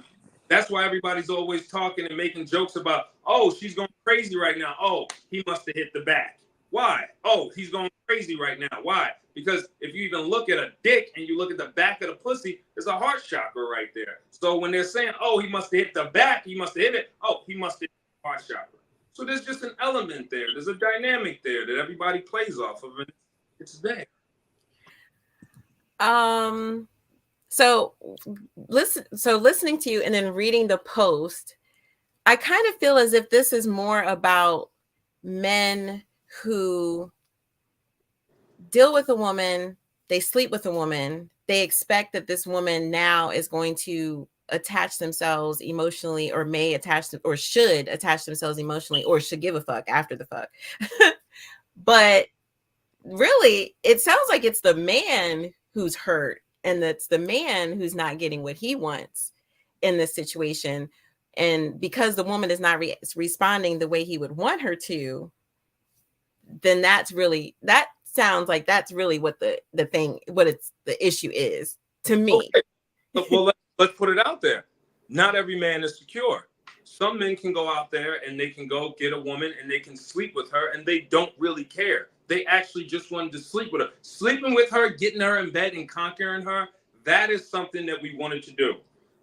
[SPEAKER 4] That's why everybody's always talking and making jokes about, oh, she's going crazy right now. Oh, he must have hit the back. Why? Oh, he's going crazy right now. Why? Because if you even look at a dick and you look at the back of the pussy, there's a heart chakra right there. So when they're saying, oh, he must have hit the back, he must have hit it. Oh, he must have hit the heart chakra. So there's just an element there. There's a dynamic there that everybody plays off of, and it's there.
[SPEAKER 1] So listening to you and then reading the post, I kind of feel as if this is more about men who deal with a woman, they sleep with a woman, they expect that this woman now is going to attach themselves emotionally, or may attach them, or should attach themselves emotionally, or should give a fuck after the fuck. But really, it sounds like it's the man who's hurt, and that's the man who's not getting what he wants in this situation. And because the woman is not responding the way he would want her to, then that sounds like that's really what the issue is to me.
[SPEAKER 4] Okay. Well, let's put it out there. Not every man is secure. Some men can go out there and they can go get a woman and they can sleep with her and they don't really care. They actually just wanted to sleep with her. Sleeping with her, getting her in bed and conquering her, that is something that we wanted to do.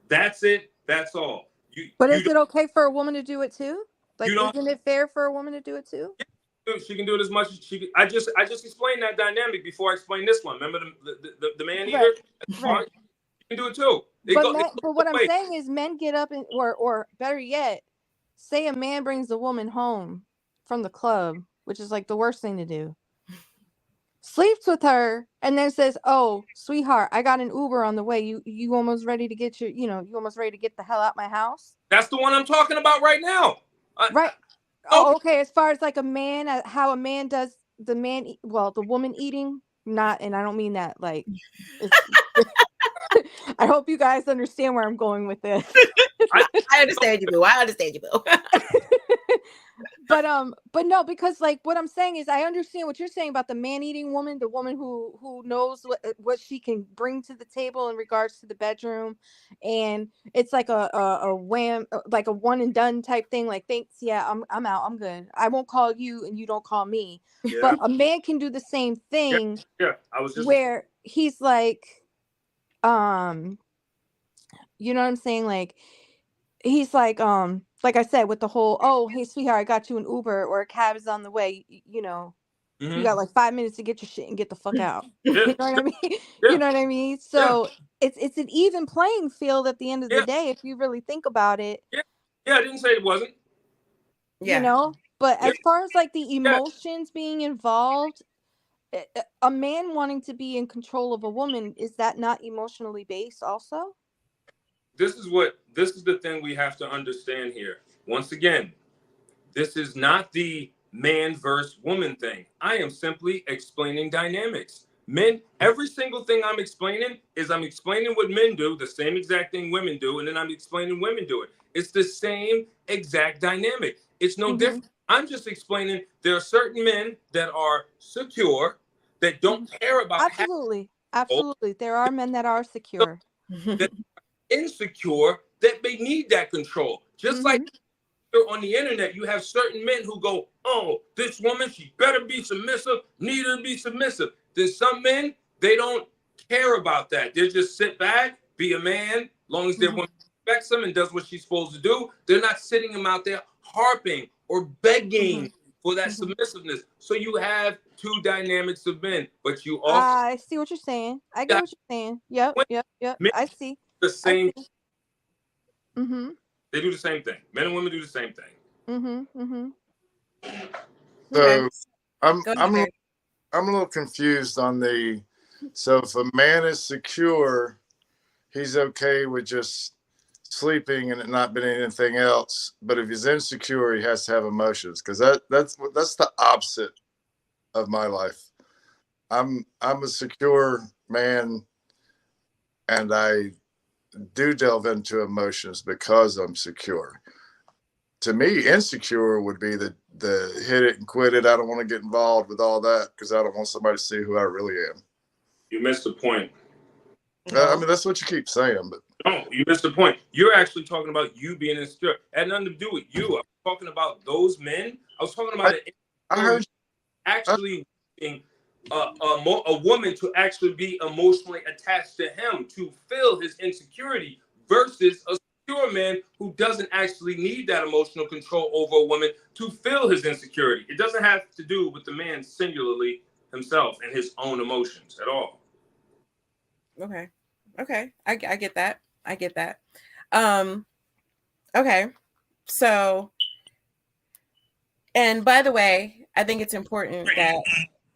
[SPEAKER 4] That's it. That's all.
[SPEAKER 5] But is it okay for a woman to do it too? Like,
[SPEAKER 4] You don't-
[SPEAKER 5] isn't it fair for a woman to do it too?
[SPEAKER 4] She can do it as much as she can. I just explained that dynamic before I explained this one. Remember the man eater?
[SPEAKER 5] Right.
[SPEAKER 4] You can do it too.
[SPEAKER 5] But what I'm saying is men get up and or better yet, say a man brings a woman home from the club, which is like the worst thing to do. Sleeps with her and then says, "Oh, sweetheart, I got an Uber on the way. You almost ready to get you almost ready to get the hell out my house?"
[SPEAKER 4] That's the one I'm talking about right now.
[SPEAKER 5] Right. Oh, okay. As far as like a man, how a man does the woman eating, not, and I don't mean that like. I hope you guys understand where I'm going with this.
[SPEAKER 1] I understand you, boo. I understand you, boo.
[SPEAKER 5] But no, because like what I'm saying is I understand what you're saying about the man-eating woman, the woman who knows what she can bring to the table in regards to the bedroom, and it's like a wham, like a one and done type thing. Like, thanks, yeah, I'm out, I'm good. I won't call you, and you don't call me.
[SPEAKER 4] Yeah.
[SPEAKER 5] But a man can do the same thing.
[SPEAKER 4] Yeah, I was just
[SPEAKER 5] where he's like, you know what I'm saying? Like, he's like I said, with the whole, "Oh, hey, sweetheart, I got you an Uber or a cab is on the way. You got like 5 minutes to get your shit and get the fuck out." You know what I mean? You know what I mean? So it's an even playing field at the end of the day if you really think about it.
[SPEAKER 4] Yeah, I didn't say it wasn't.
[SPEAKER 5] You know, but as far as like the emotions being involved, a man wanting to be in control of a woman, is that not emotionally based also?
[SPEAKER 4] This is the thing we have to understand here. Once again, this is not the man versus woman thing. I am simply explaining dynamics. Men, every single thing I'm explaining what men do, the same exact thing women do, and then I'm explaining women do it. It's the same exact dynamic. It's no different. I'm just explaining there are certain men that are secure, that don't care about
[SPEAKER 5] absolutely. There are men that are secure.
[SPEAKER 4] That insecure, that they need that control. Just like on the internet, you have certain men who go, "Oh, this woman, she better be submissive, need her to be submissive." There's some men, they don't care about that. They just sit back, be a man, long as their woman respects them and does what she's supposed to do. They're not sitting him out there harping or begging for that submissiveness. So you have two dynamics of men, but you also
[SPEAKER 5] I see what you're saying. I get what you're saying. Yep. I see.
[SPEAKER 4] The same.
[SPEAKER 5] They
[SPEAKER 4] do the same thing. Men and women do the same thing.
[SPEAKER 6] So I'm a little confused on the. So if a man is secure, he's okay with just sleeping and it not being anything else. But if he's insecure, he has to have emotions, because that's the opposite of my life. I'm a secure man, and I do delve into emotions because I'm secure. To me, insecure would be the hit it and quit it. I don't want to get involved with all that because I don't want somebody to see who I really am.
[SPEAKER 4] You missed the point.
[SPEAKER 6] I mean, that's what you keep saying, but
[SPEAKER 4] no, you missed the point. You're actually talking about you being insecure. It had nothing to do with you. I was talking about those men. I was talking about
[SPEAKER 6] I heard
[SPEAKER 4] actually being a woman to actually be emotionally attached to him to fill his insecurity versus a secure man who doesn't actually need that emotional control over a woman to fill his insecurity. It doesn't have to do with the man singularly himself and his own emotions at all.
[SPEAKER 1] Okay. I get that. Okay. So, and by the way, I think it's important that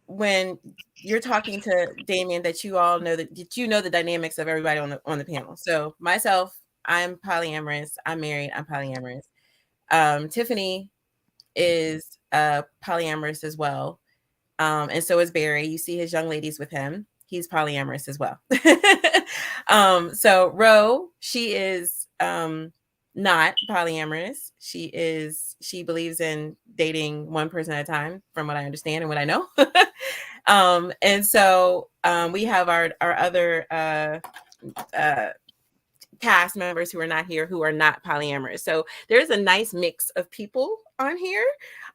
[SPEAKER 1] when you're talking to Damien, that you all know that the dynamics of everybody on the panel. So myself, I'm polyamorous. I'm married. I'm polyamorous. Tiffany is polyamorous as well. And so is Barry. You see his young ladies with him. He's polyamorous as well. So Ro, she is not polyamorous. She believes in dating one person at a time, from what I understand and what I know. And so we have our other cast members who are not here who are not polyamorous. So there's a nice mix of people on here.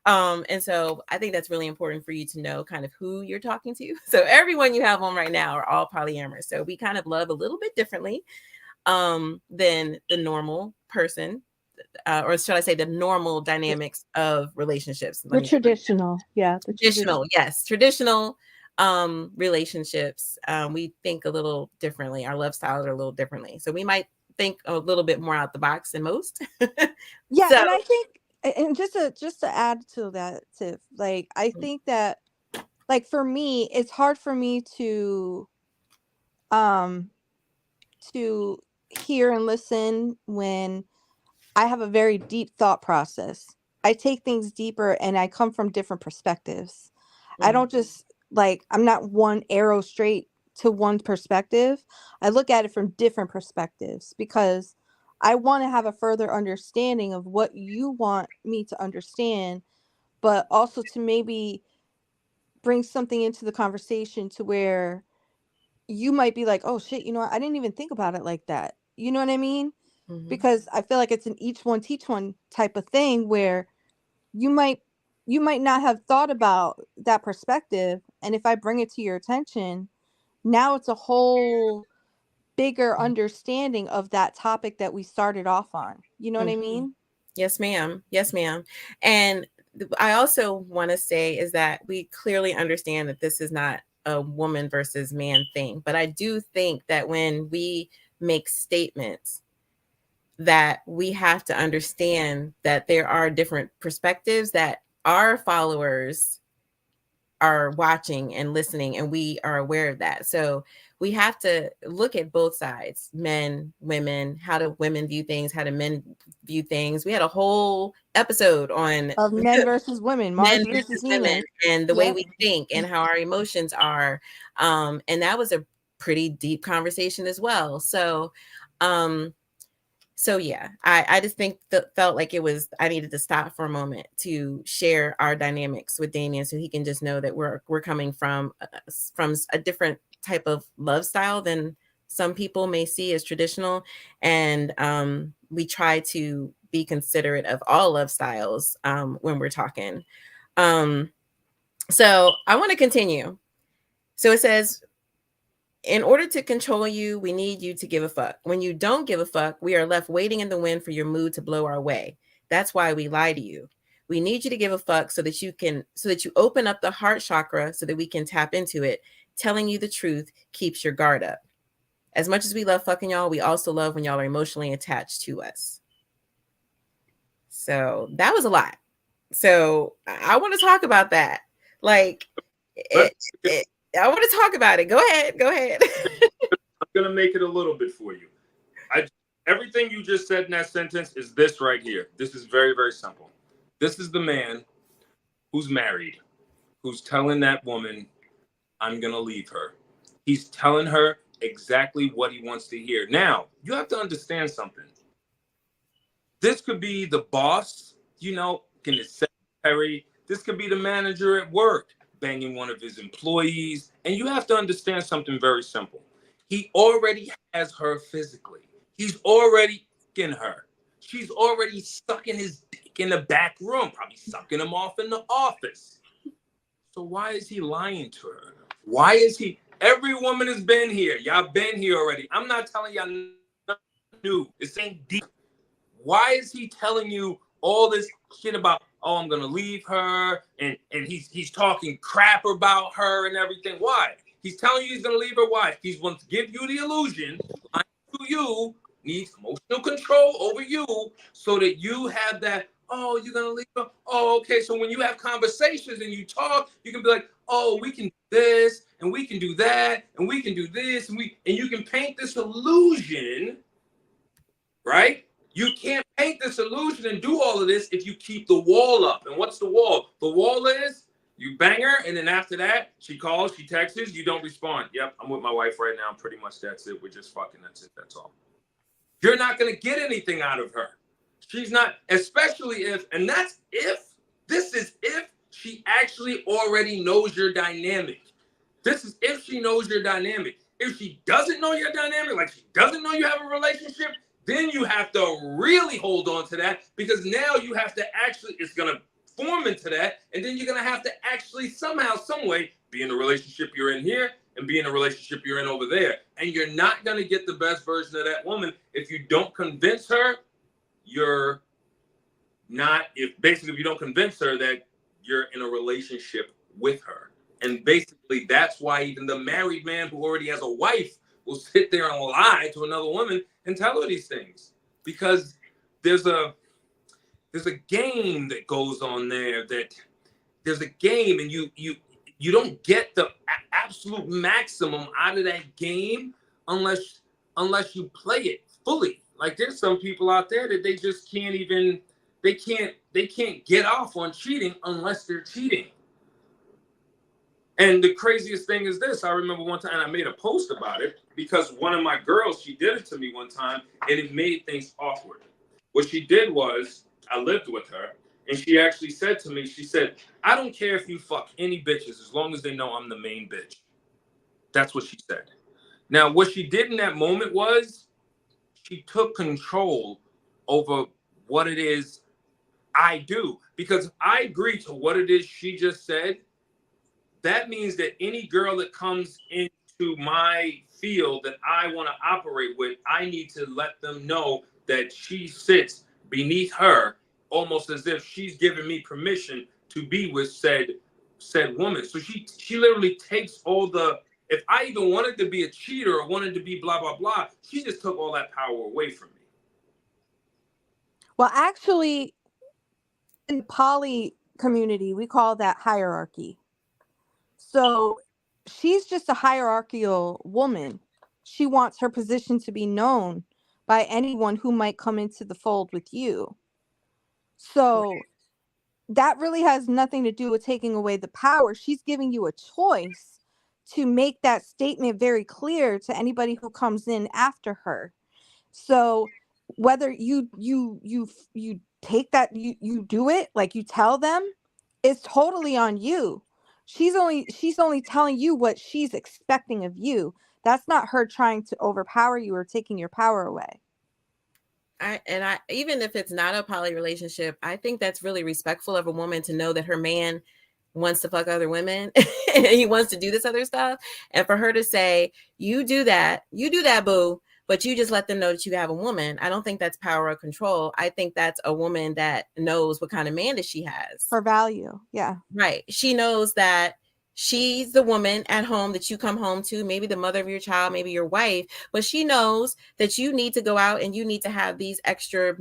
[SPEAKER 1] And so I think that's really important for you to know kind of who you're talking to. So everyone you have on right now are all polyamorous. So we kind of love a little bit differently than the normal person, or should I say the normal dynamics of relationships.
[SPEAKER 5] The traditional, yeah. The
[SPEAKER 1] Traditional, yes. Traditional relationships. We think a little differently. Our love styles are a little differently. So we might think a little bit more out the box than most.
[SPEAKER 5] Yeah,
[SPEAKER 1] So,
[SPEAKER 5] and I think, and just to add to that, Tiff, like I think that, like for me, it's hard for me to hear and listen when I have a very deep thought process. I take things deeper and I come from different perspectives. I don't just like, I'm not one arrow straight to one perspective. I look at it from different perspectives because I want to have a further understanding of what you want me to understand, but also to maybe bring something into the conversation to where you might be like, oh shit, you know what? I didn't even think about it like that. You know what I mean? Because I feel like it's an each one teach one type of thing where you might not have thought about that perspective, and if I bring it to your attention, now it's a whole bigger understanding of that topic that we started off on. You know what I mean?
[SPEAKER 1] Yes, ma'am. Yes, ma'am. And I also want to say is that we clearly understand that this is not a woman versus man thing, but I do think that when we make statements that we have to understand that there are different perspectives that our followers are watching and listening, and we are aware of that. So we have to look at both sides, men, women, how do women view things, how do men view things. We had a whole episode on
[SPEAKER 5] Of men versus women, Mars versus
[SPEAKER 1] women,
[SPEAKER 5] Venus.
[SPEAKER 1] and the way
[SPEAKER 5] Yep.
[SPEAKER 1] we think and how our emotions are. And that was a pretty deep conversation as well. So yeah, I just think felt like I needed to stop for a moment to share our dynamics with Damien, so he can just know that we're coming from a different type of love style than some people may see as traditional, and we try to be considerate of all love styles when we're talking. So I want to continue. So it says, in order to control you, we need you to give a fuck. When you don't give a fuck, we are left waiting in the wind for your mood to blow our way. That's why we lie to you. We need you to give a fuck so that you open up the heart chakra so that we can tap into it. Telling you the truth keeps your guard up. As much as we love fucking y'all, we also love when y'all are emotionally attached to us. So that was a lot. So I want to talk about that. Like, I want to talk about it. Go ahead.
[SPEAKER 4] I'm gonna make it a little bit for you. Everything you just said in that sentence is this right here. This is very, very simple. This is the man who's married, who's telling that woman, I'm gonna leave her. He's telling her exactly what he wants to hear. Now, you have to understand something. This could be the boss, can the secretary. This could be the manager at work, banging one of his employees. And you have to understand something very simple. He already has her physically. He's already fucking her. She's already sucking his dick in the back room, probably sucking him off in the office. So why is he lying to her? Why is he? Every woman has been here. Y'all been here already. I'm not telling y'all nothing new. This ain't deep. Why is he telling you all this shit about, oh, I'm gonna leave her, and he's talking crap about her and everything? Why? He's telling you he's gonna leave her. Why? He wants to give you the illusion, lying to you, needs emotional control over you, so that you have that, oh, you're gonna leave her. Oh, okay. So when you have conversations and you talk, you can be like, oh, we can do this, and we can do that, and we can do this, and you can paint this illusion, right? You can't paint this illusion and do all of this if you keep the wall up. And what's the wall? The wall is you bang her, and then after that, she calls, she texts, you don't respond. Yep, I'm with my wife right now. Pretty much that's it. We're just fucking. That's it. That's all. You're not going to get anything out of her. She's not, especially if she actually already knows your dynamic. This is if she knows your dynamic. If she doesn't know your dynamic, like she doesn't know you have a relationship, then you have to really hold on to that, because now you have to actually, it's going to form into that. And then you're going to have to actually somehow, some way be in the relationship you're in here and be in a relationship you're in over there. And you're not going to get the best version of that woman if you don't convince her you're not, if you don't convince her that you're in a relationship with her. And basically that's why even the married man who already has a wife will sit there and lie to another woman and tell her these things, because there's a game that goes on there, that there's a game, and you don't get the absolute maximum out of that game unless you play it fully. Like there's some people out there that they just can't even, they can't get off on cheating unless they're cheating. And the craziest thing is this. I remember one time, and I made a post about it, because one of my girls, she did it to me one time, and it made things awkward. What she did was, I lived with her, and she actually said to me, she said, I don't care if you fuck any bitches as long as they know I'm the main bitch. That's what she said. Now, what she did in that moment was she took control over what it is I do, because I agree to what it is she just said. That means that any girl that comes into my field that I want to operate with, I need to let them know that she sits beneath her, almost as if she's giving me permission to be with said woman. So she literally takes all the, if I even wanted to be a cheater or wanted to be blah, blah, blah, she just took all that power away from me.
[SPEAKER 5] Well, actually, in the poly community, we call that hierarchy. So she's just a hierarchical woman. She wants her position to be known by anyone who might come into the fold with you. So that really has nothing to do with taking away the power. She's giving you a choice to make that statement very clear to anybody who comes in after her. So whether you take that, you do it, like you tell them, it's totally on you. She's only telling you what she's expecting of you. That's not her trying to overpower you or taking your power away.
[SPEAKER 1] I even if it's not a poly relationship, I think that's really respectful of a woman to know that her man wants to fuck other women and he wants to do this other stuff. And for her to say, you do that, boo, but you just let them know that you have a woman. I don't think that's power or control. I think that's a woman that knows what kind of man that she has.
[SPEAKER 5] Her value. Yeah.
[SPEAKER 1] Right. She knows that she's the woman at home that you come home to, maybe the mother of your child, maybe your wife, but she knows that you need to go out and you need to have these extra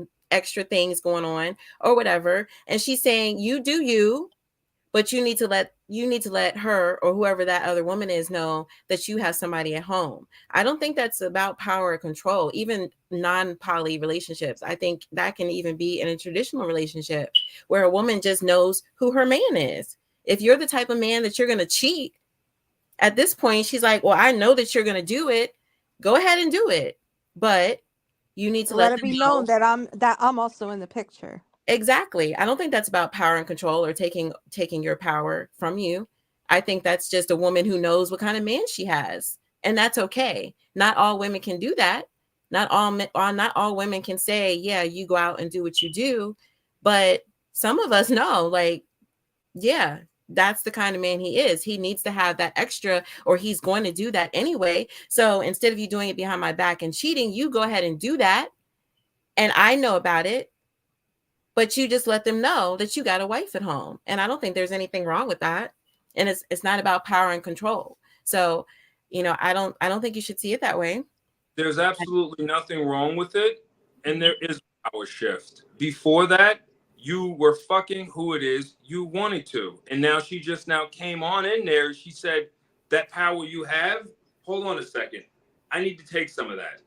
[SPEAKER 1] things going on or whatever. And she's saying, you do you, but you need to let her or whoever that other woman is know that you have somebody at home. I don't think that's about power or control, even non-poly relationships. I think that can even be in a traditional relationship where a woman just knows who her man is. If you're the type of man that you're going to cheat, at this point, she's like, well, I know that you're going to do it. Go ahead and do it. But you need to let
[SPEAKER 5] it be known that I'm also in the picture.
[SPEAKER 1] Exactly. I don't think that's about power and control or taking your power from you. I think that's just a woman who knows what kind of man she has. And that's okay. Not all women can do that. Not all women can say, yeah, you go out and do what you do. But some of us know, like, yeah, that's the kind of man he is. He needs to have that extra, or he's going to do that anyway. So instead of you doing it behind my back and cheating, you go ahead and do that. And I know about it. But you just let them know that you got a wife at home. And I don't think there's anything wrong with that. And it's not about power and control. So, I don't think you should see it that way.
[SPEAKER 4] There's absolutely nothing wrong with it. And there is a power shift. Before that, you were fucking who it is you wanted to. And now she just now came on in there. She said, that power you have, hold on a second. I need to take some of that.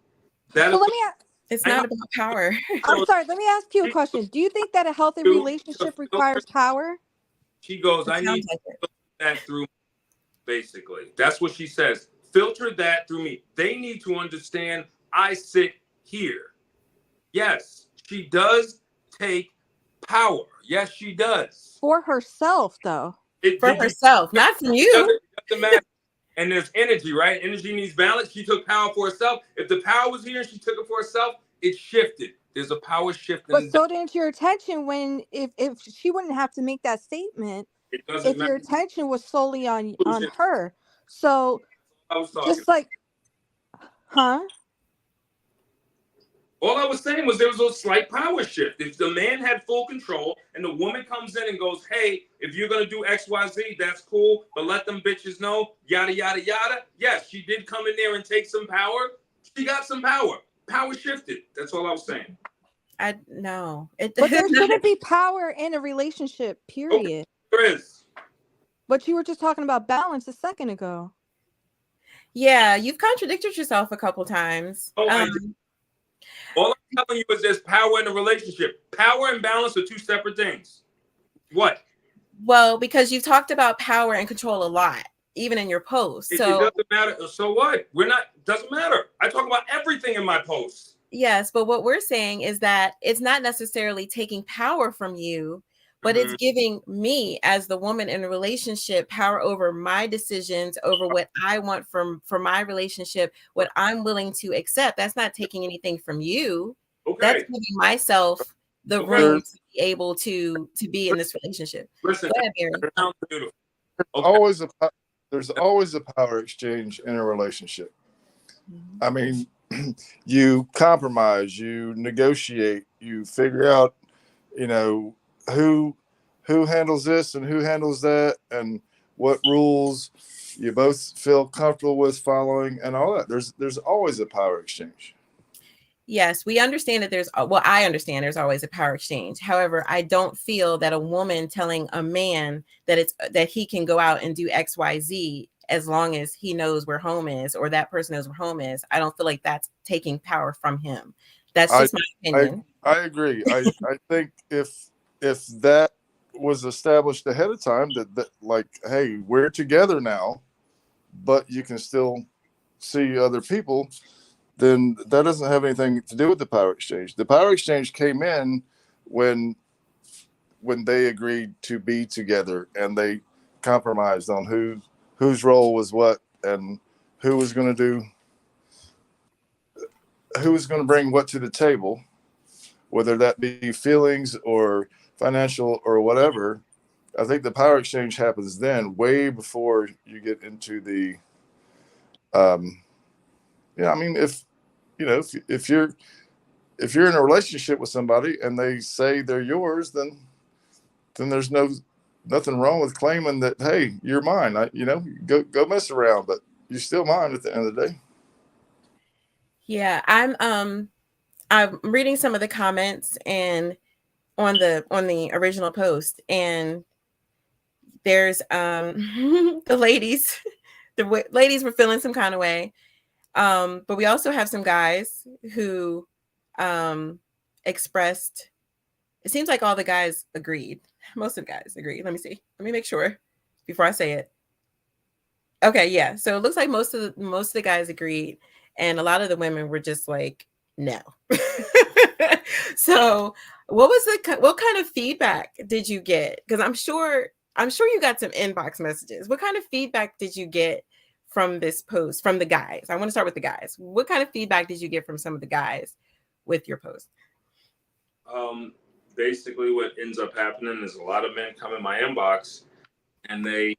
[SPEAKER 1] It's not about power.
[SPEAKER 5] I'm sorry. Let me ask you a question. Do you think that a healthy relationship requires power?
[SPEAKER 4] She goes, I need to filter that through me, basically. That's what she says. Filter that through me. They need to understand I sit here. Yes, she does take power. Yes, she does.
[SPEAKER 5] For herself, though.
[SPEAKER 1] For herself, not from you.
[SPEAKER 4] It doesn't matter. And there's energy, right? Energy needs balance. She took power for herself. If the power was here and she took it for herself, it shifted. There's a power shift
[SPEAKER 5] But
[SPEAKER 4] in
[SPEAKER 5] so didn't your attention when if she wouldn't have to make that statement
[SPEAKER 4] it. Doesn't
[SPEAKER 5] if your
[SPEAKER 4] matter.
[SPEAKER 5] attention was solely on her. So
[SPEAKER 4] I was talking.
[SPEAKER 5] just like, huh?
[SPEAKER 4] All I was saying was there was a slight power shift. If the man had full control and the woman comes in and goes, hey, if you're going to do X, Y, Z, that's cool, but let them bitches know, yada, yada, yada. Yes, she did come in there and take some power. She got some power. Power shifted. That's all I was saying.
[SPEAKER 1] No.
[SPEAKER 5] But there shouldn't be power in a relationship, period.
[SPEAKER 4] Okay, there is.
[SPEAKER 5] But you were just talking about balance a second ago.
[SPEAKER 1] Yeah, you've contradicted yourself a couple times.
[SPEAKER 4] Oh, I did. All I'm telling you is there's power in a relationship. Power and balance are two separate things. What?
[SPEAKER 1] Well, because you've talked about power and control a lot, even in your posts.
[SPEAKER 4] It
[SPEAKER 1] So
[SPEAKER 4] doesn't matter. So what? Doesn't matter. I talk about everything in my posts.
[SPEAKER 1] yes, but what we're saying is that it's not necessarily taking power from you, but it's giving me as the woman in a relationship power over my decisions, over what I want from my relationship, what I'm willing to accept. That's not taking anything from you.
[SPEAKER 4] Okay.
[SPEAKER 1] That's giving myself the room to be able to be in this relationship.
[SPEAKER 4] Listen,
[SPEAKER 1] Go ahead, Barry.
[SPEAKER 4] that sounds beautiful.
[SPEAKER 6] There's always a power exchange in a relationship. I mean, you compromise, you negotiate, you figure out, who handles this and who handles that, and what rules you both feel comfortable with following, and all that. There's always a power exchange.
[SPEAKER 1] Yes, we understand that I understand there's always a power exchange. However, I don't feel that a woman telling a man that he can go out and do XYZ as long as he knows where home is, or that person knows where home is. I don't feel like that's taking power from him. That's just my opinion.
[SPEAKER 6] I agree. I think if that was established ahead of time, that like, hey, we're together now, but you can still see other people, then that doesn't have anything to do with the power exchange. The power exchange came in when they agreed to be together and they compromised on whose role was what, and who was going to bring what to the table, whether that be feelings or financial or whatever. I think the power exchange happens then, way before you get into the, I mean, if you're in a relationship with somebody and they say they're yours, then there's nothing wrong with claiming that, hey, you're mine. Go mess around, but you're still mine at the end of the day.
[SPEAKER 1] Yeah, I'm reading some of the comments and on the original post, and there's the ladies were feeling some kind of way. But we also have some guys who expressed, it seems like all the guys agreed. Most of the guys agreed. Let me see. Let me make sure before I say it. Okay, yeah. So it looks like most of the guys agreed, and a lot of the women were just like, no. So what kind of feedback did you get? Because I'm sure you got some inbox messages. What kind of feedback did you get from this post from the guys? I want to start with the guys. What kind of feedback did you get from some of the guys with your post?
[SPEAKER 4] Basically what ends up happening is a lot of men come in my inbox and they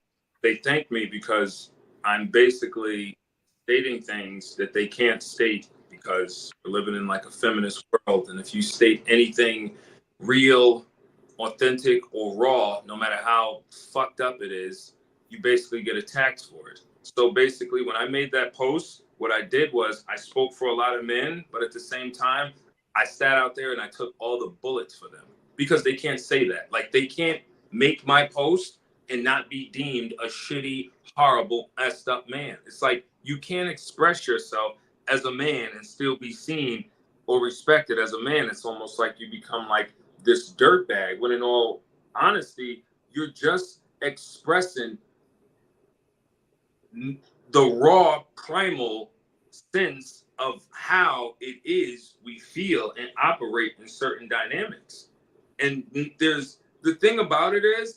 [SPEAKER 4] thank me because I'm basically stating things that they can't state because we're living in like a feminist world. And if you state anything real, authentic, or raw, no matter how fucked up it is, you basically get attacked for it. So basically when I made that post, what I did was I spoke for a lot of men, but at the same time, I sat out there and I took all the bullets for them because they can't say that. Like they can't make my post and not be deemed a shitty, horrible, messed up man. It's like you can't express yourself as a man and still be seen or respected as a man. It's almost like you become like this dirtbag when in all honesty, you're just expressing the raw primal sense of how it is we feel and operate in certain dynamics. And the thing about it is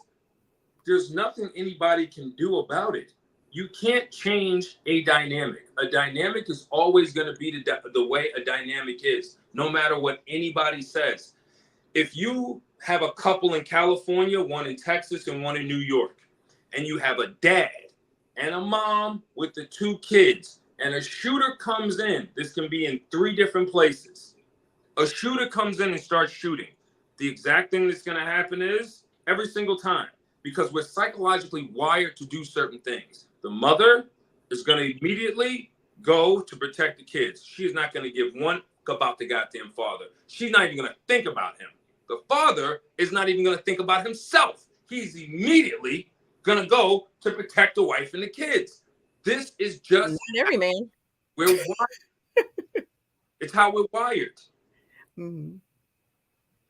[SPEAKER 4] there's nothing anybody can do about it. you can't change a dynamic. A dynamic is always going to be the way a dynamic is, no matter what anybody says. If you have a couple in California, one in Texas and one in New York, and you have a dad and a mom with the 2 kids, and a shooter comes in, this can be in 3 different places. A shooter comes in and starts shooting. The exact thing that's going to happen is every single time, because we're psychologically wired to do certain things. The mother is going to immediately go to protect the kids. She is not going to give one about the goddamn father. She's not even going to think about him. The father is not even going to think about himself. He's immediately going to go to protect the wife and the kids. This is just
[SPEAKER 1] Not every man.
[SPEAKER 4] we're wired. It's how we're wired.
[SPEAKER 1] Mhm.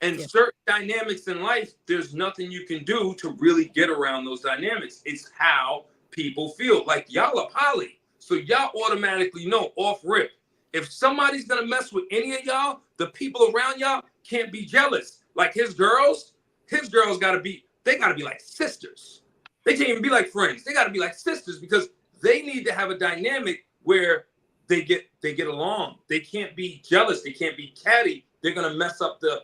[SPEAKER 4] And
[SPEAKER 1] Yeah.
[SPEAKER 4] certain dynamics in life, there's nothing you can do to really get around those dynamics. It's how people feel. Like y'all are poly, so y'all automatically know off rip. If somebody's gonna mess with any of y'all, the people around y'all can't be jealous. Like his girls gotta be like sisters. They can't even be like friends. They gotta be like sisters because they need to have a dynamic where they get along. They can't be jealous. They can't be catty. They're gonna mess up the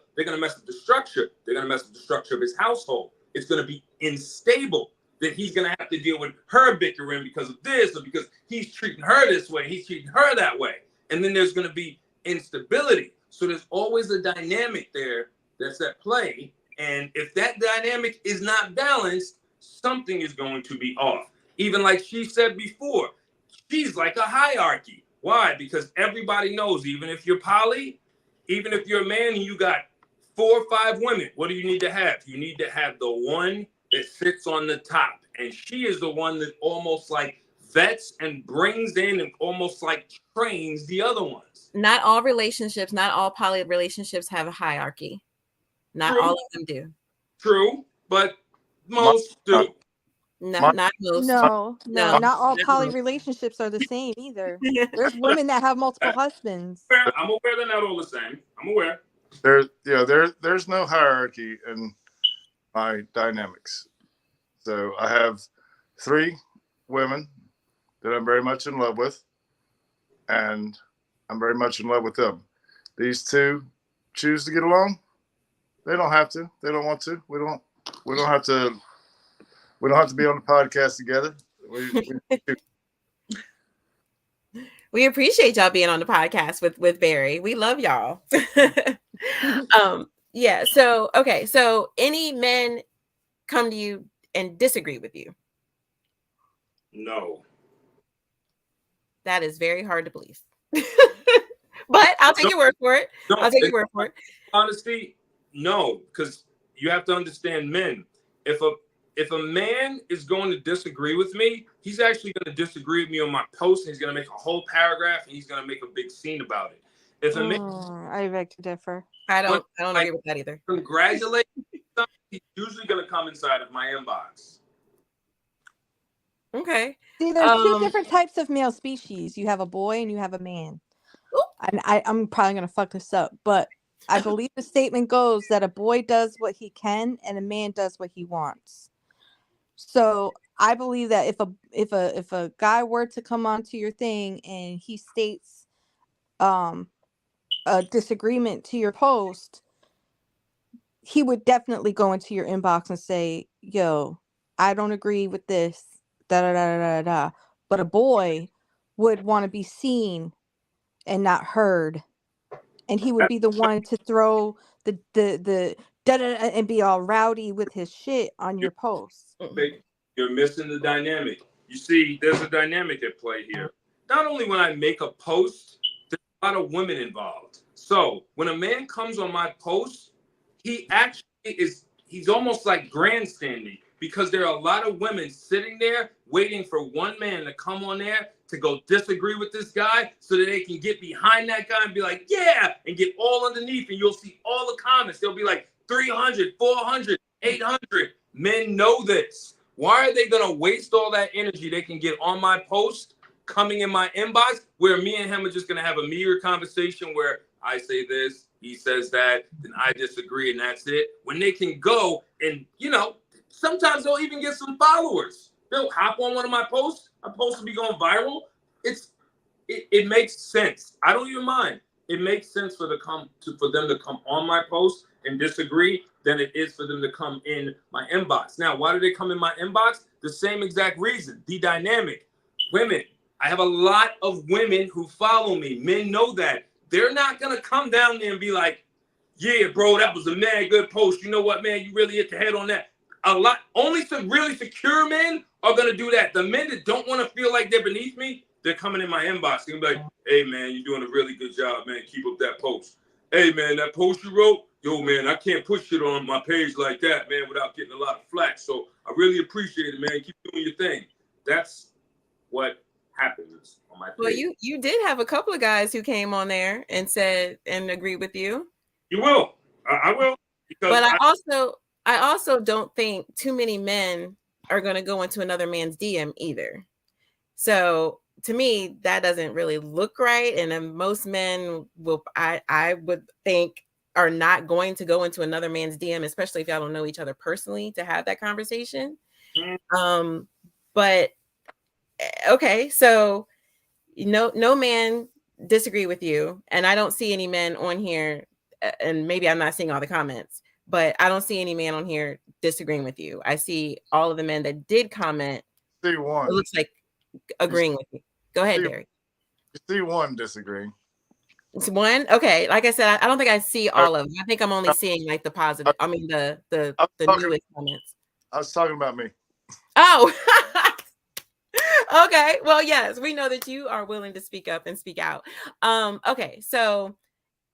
[SPEAKER 4] structure. They're gonna mess up the structure of his household. It's gonna be unstable. That he's gonna have to deal with her bickering because of this, or because he's treating her this way, he's treating her that way. And then there's gonna be instability. So there's always a dynamic there that's at play. And if that dynamic is not balanced, something is going to be off. Even like she said before, she's like a hierarchy. Why? Because everybody knows, even if you're poly, even if you're a man and you got 4 or 5 women, what do you need to have? You need to have the one that sits on the top. And she is the one that almost like vets and brings in and almost like trains the other ones.
[SPEAKER 1] Not all relationships, not all poly relationships have a hierarchy. Not
[SPEAKER 4] True.
[SPEAKER 1] all of them do.
[SPEAKER 4] True, but most do.
[SPEAKER 1] No,
[SPEAKER 6] My-
[SPEAKER 1] not most.
[SPEAKER 5] No,
[SPEAKER 1] No.
[SPEAKER 5] not all
[SPEAKER 1] Not
[SPEAKER 5] poly
[SPEAKER 1] most.
[SPEAKER 5] relationships are the same either. There's women that have multiple husbands.
[SPEAKER 4] I'm aware they're not all the same. I'm aware.
[SPEAKER 6] There's no hierarchy in my dynamics. So I have 3 women that I'm very much in love with, and I'm very much in love with them. These 2 choose to get along. They don't have to. They don't want to. We don't have to. We don't have to be on the podcast together.
[SPEAKER 1] We appreciate y'all being on the podcast with Barry. We love y'all. Yeah. So okay. So any men come to you and disagree with you?
[SPEAKER 4] No.
[SPEAKER 1] That is very hard to believe. But I'll take your word for it.
[SPEAKER 4] No,
[SPEAKER 1] I'll take your word for it.
[SPEAKER 4] Honesty, no, because you have to understand men. If a man is going to disagree with me, he's actually going to disagree with me on my post, and he's going to make a whole paragraph, and he's going to make a big scene about it. If a man
[SPEAKER 5] I beg to differ.
[SPEAKER 1] I don't agree with that either.
[SPEAKER 4] congratulates me, he's usually going to come inside of my inbox.
[SPEAKER 1] Okay.
[SPEAKER 5] See, there's 2 different types of male species. You have a boy and you have a man. And I'm probably gonna fuck this up, but I believe the statement goes that a boy does what he can and a man does what he wants. So I believe that if a guy were to come onto your thing and he states a disagreement to your post, he would definitely go into your inbox and say, "Yo, I don't agree with this." Da da da da da. But a boy would want to be seen and not heard, and he would be the one to throw the da da and be all rowdy with his shit on your posts.
[SPEAKER 4] You're missing the dynamic. You see, there's a dynamic at play here. Not only when I make a post, there's a lot of women involved. So when a man comes on my post, he's almost like grandstanding, because there are a lot of women sitting there waiting for one man to come on there to go disagree with this guy so that they can get behind that guy and be like, yeah, and get all underneath, and you'll see all the comments. They'll be like 300, 400, 800. Men know this. Why are they going to waste all that energy they can get on my post coming in my inbox, where me and him are just going to have a meager conversation where I say this, he says that, then I disagree, and that's it? When they can go and, sometimes they'll even get some followers. They'll hop on one of my posts, My post will be going viral. It makes sense. I don't even mind. It makes sense for them to come on my post and disagree than it is for them to come in my inbox. Now, why do they come in my inbox? The same exact reason. The dynamic. Women. I have a lot of women who follow me. Men know that. They're not gonna come down there and be like, yeah, bro, that was a mad good post. You know what, man? You really hit the head on that. Only some really secure men are gonna do that. The men that don't want to feel like they're beneath me, they're coming in my inbox. They're gonna be like, hey man, you're doing a really good job, man. Keep up that post. Hey man, that post you wrote, yo man, I can't put shit on my page like that, man, without getting a lot of flack. So I really appreciate it, man. Keep doing your thing. That's what happens on my page.
[SPEAKER 1] Well, you did have a couple of guys who came on there and said and agreed with you.
[SPEAKER 4] You will. I will.
[SPEAKER 1] But I also don't think too many men are going to go into another man's DM either. So to me, that doesn't really look right. And then most men will, I would think, are not going to go into another man's DM, especially if y'all don't know each other personally, to have that conversation. But okay, so no man disagree with you, and I don't see any men on here, and maybe I'm not seeing all the comments, but I don't see any man on here disagreeing with you. I see all of the men that did comment.
[SPEAKER 6] See one.
[SPEAKER 1] It looks like agreeing with you. Go ahead, Derek.
[SPEAKER 6] You see one disagreeing.
[SPEAKER 1] It's one. Okay, like I said, I don't think I see all of them. I think I'm only seeing like the positive. I mean the newest comments.
[SPEAKER 6] I was talking about me.
[SPEAKER 1] Oh. Okay. Well, yes, we know that you are willing to speak up and speak out. Okay, so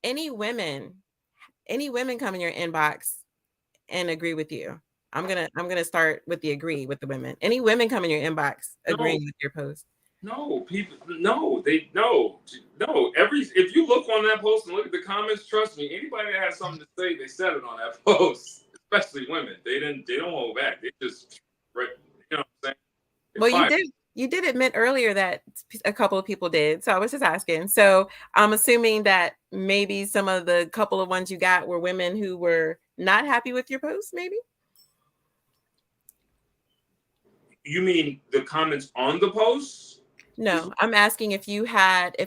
[SPEAKER 1] any women come in your inbox and agree with you? I'm gonna start with the agree with the women. Any women come in your inbox agreeing with your post?
[SPEAKER 4] No, people, no. If you look on that post and look at the comments, trust me, anybody that has something to say, they said it on that post. Especially women, they don't hold back. They just, you know what I'm saying?
[SPEAKER 1] Well, you did admit earlier that a couple of people did, so I was just asking. So I'm assuming that maybe some of the couple of ones you got were women who were not happy with your post, maybe?
[SPEAKER 4] You mean the comments on the post?
[SPEAKER 1] No, I'm asking if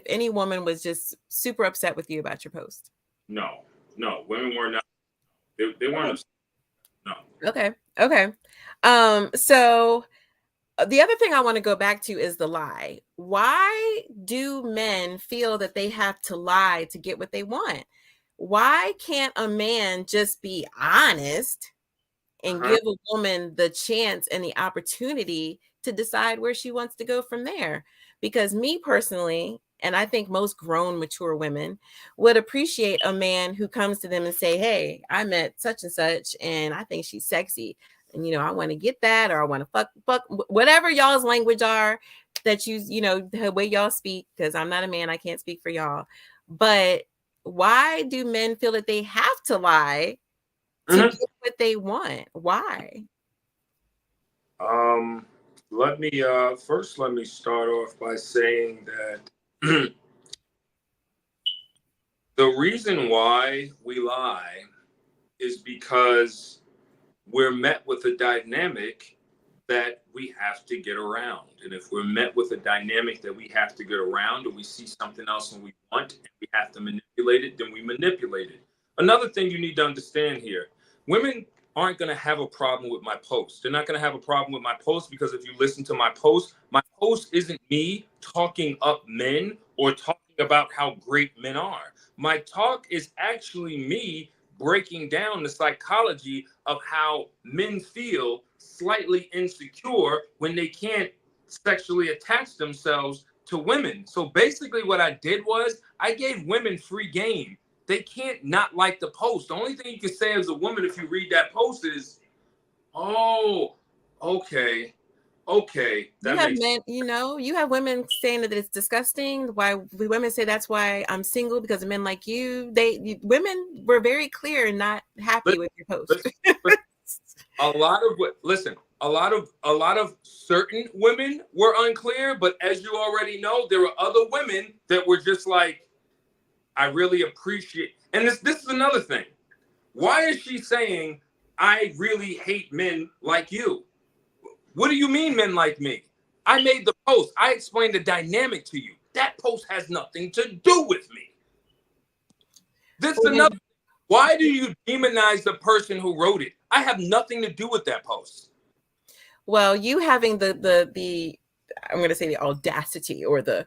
[SPEAKER 1] any woman was just super upset with you about your post.
[SPEAKER 4] No, women were not. They weren't upset. No.
[SPEAKER 1] Okay. So the other thing I want to go back to is the lie. Why do men feel that they have to lie to get what they want? Why can't a man just be honest and give a woman the chance and the opportunity to decide where she wants to go from there? Because me personally, and I think most grown, mature women would appreciate a man who comes to them and say, hey, I met such and such, and I think she's sexy. And, I want to get that, or I want to fuck, whatever y'all's language are that the way y'all speak, because I'm not a man, I can't speak for y'all. But why do men feel that they have to lie to get what they want? Why?
[SPEAKER 4] Let me start off by saying that the reason why we lie is because we're met with a dynamic that we have to get around. And if we're met with a dynamic that we have to get around, or we see something else and we want and we have to manipulate it, then we manipulate it. Another thing you need to understand here, women aren't going to have a problem with my post. They're not going to have a problem with my post because if you listen to my post isn't me talking up men or talking about how great men are. My talk is actually me breaking down the psychology of how men feel slightly insecure when they can't sexually attach themselves to women. So basically what I did was I gave women free game. They can't not like the post. The only thing you can say as a woman if you read that post is, oh, okay.
[SPEAKER 1] You have men, you have women saying that it's disgusting. Why women say that's why I'm single, because of men like you. Women were very clear and not happy with your post.
[SPEAKER 4] A lot of certain women were unclear, but as you already know, there were other women that were just like, I really appreciate. And this is another thing. Why is she saying I really hate men like you? What do you mean men like me? I made the post. I explained the dynamic to you. That post has nothing to do with me. This is another. Why do you demonize the person who wrote it? I have nothing to do with that post.
[SPEAKER 1] Well, you having the I'm going to say the audacity or for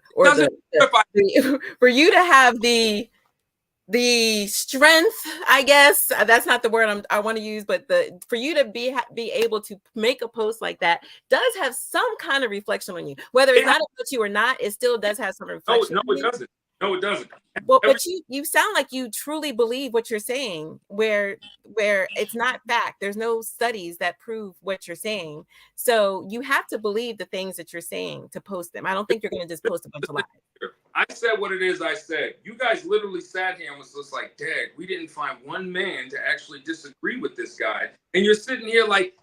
[SPEAKER 1] you to have the strength, I guess that's not the word I want to use, but for you to be able to make a post like that does have some kind of reflection on you. Whether it's not about you or not, it still does have some reflection.
[SPEAKER 4] No, it doesn't. No, it doesn't.
[SPEAKER 1] Well, but you sound like you truly believe what you're saying, where it's not fact. There's no studies that prove what you're saying. So you have to believe the things that you're saying to post them. I don't think you're going to just post a bunch of lies.
[SPEAKER 4] I said what it is I said. You guys literally sat here and was just like, Dad, we didn't find one man to actually disagree with this guy. And you're sitting here like,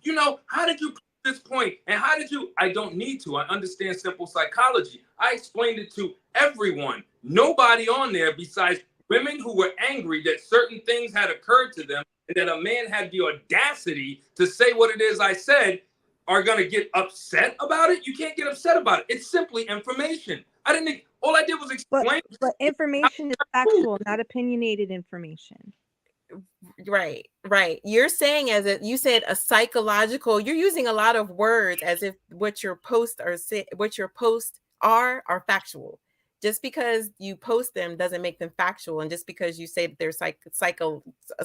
[SPEAKER 4] how did you prove this point? And how did you? I don't need to. I understand simple psychology. I explained it to everyone. Nobody on there besides women who were angry that certain things had occurred to them and that a man had the audacity to say what it is I said are going to get upset about it. You can't get upset about it. It's simply information. All I did was explain.
[SPEAKER 5] But information is factual, not opinionated information.
[SPEAKER 1] Right. You're saying as if you said a psychological, you're using a lot of words as if what your posts are factual. Just because you post them doesn't make them factual. And just because you say that they're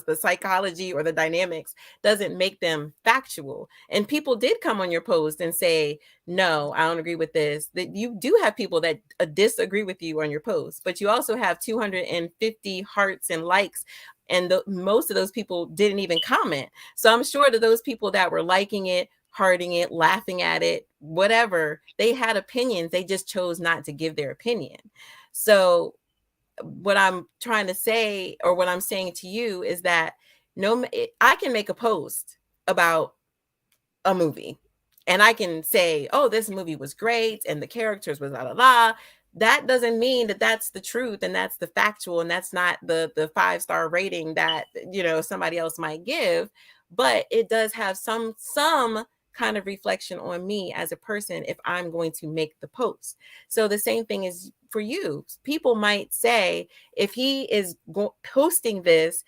[SPEAKER 1] the psychology or the dynamics doesn't make them factual. And people did come on your post and say, no, I don't agree with this. That you do have people that disagree with you on your post, but you also have 250 hearts and likes. And most of those people didn't even comment. So I'm sure that those people that were liking it, hearting it, laughing at it, whatever, they had opinions. They just chose not to give their opinion. So what I'm trying to say, or what I'm saying to you, is that I can make a post about a movie and I can say, oh, this movie was great and the characters was la la la. That doesn't mean that that's the truth and that's the factual and that's not the 5-star rating that somebody else might give, but it does have some kind of reflection on me as a person if I'm going to make the post. So the same thing is for you. People might say, if he is posting this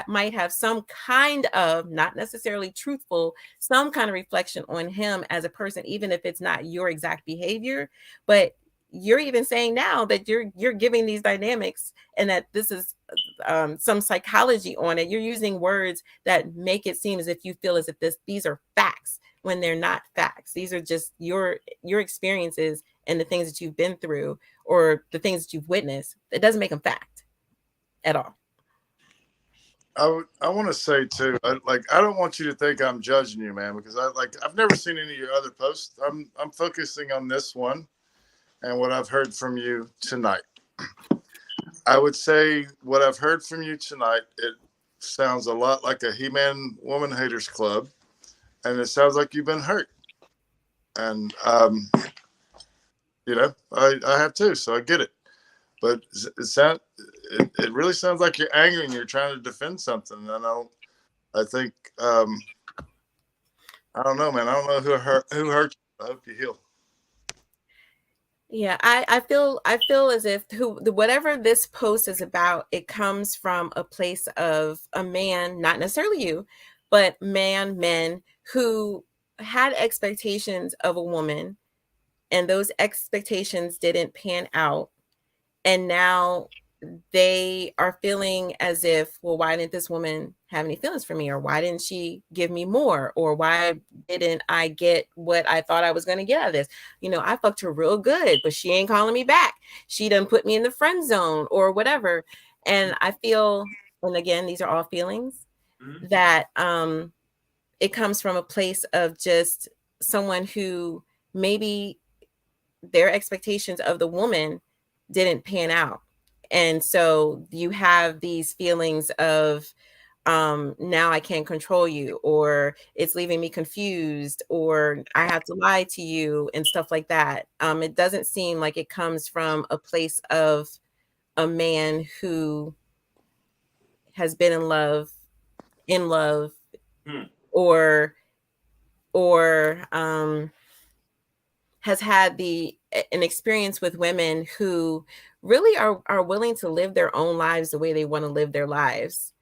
[SPEAKER 1] might have some kind of, not necessarily truthful, some kind of reflection on him as a person, even if it's not your exact behavior. But you're even saying now that you're giving these dynamics and that this is some psychology on it. You're using words that make it seem as if you feel as if these are facts when they're not facts. These are just your experiences and the things that you've been through or the things that you've witnessed. It doesn't make them fact at all.
[SPEAKER 6] I want to say too, I don't want you to think I'm judging you, man, because I've never seen any of your other posts. I'm focusing on this one and what I've heard from you tonight. I would say what I've heard from you tonight, it sounds a lot like a He-Man Woman Haters Club, and it sounds like you've been hurt. And, I have too, so I get it. But it really sounds like you're angry and you're trying to defend something. I think, I don't know, man. I don't know who hurt you. I hope you heal.
[SPEAKER 1] Yeah, I feel as if whatever this post is about, it comes from a place of a man, not necessarily you, but men who had expectations of a woman, and those expectations didn't pan out, and now they are feeling as if, well, why didn't this woman have any feelings for me? Or why didn't she give me more? Or why didn't I get what I thought I was going to get out of this? I fucked her real good, but she ain't calling me back. She done put me in the friend zone or whatever. And I feel, and again, these are all feelings, that it comes from a place of just someone who maybe their expectations of the woman didn't pan out. And so you have these feelings of now I can't control you, or it's leaving me confused, or I have to lie to you and stuff like that. It doesn't seem like it comes from a place of a man who has been in love, or has had an experience with women who really are willing to live their own lives the way they want to live their lives.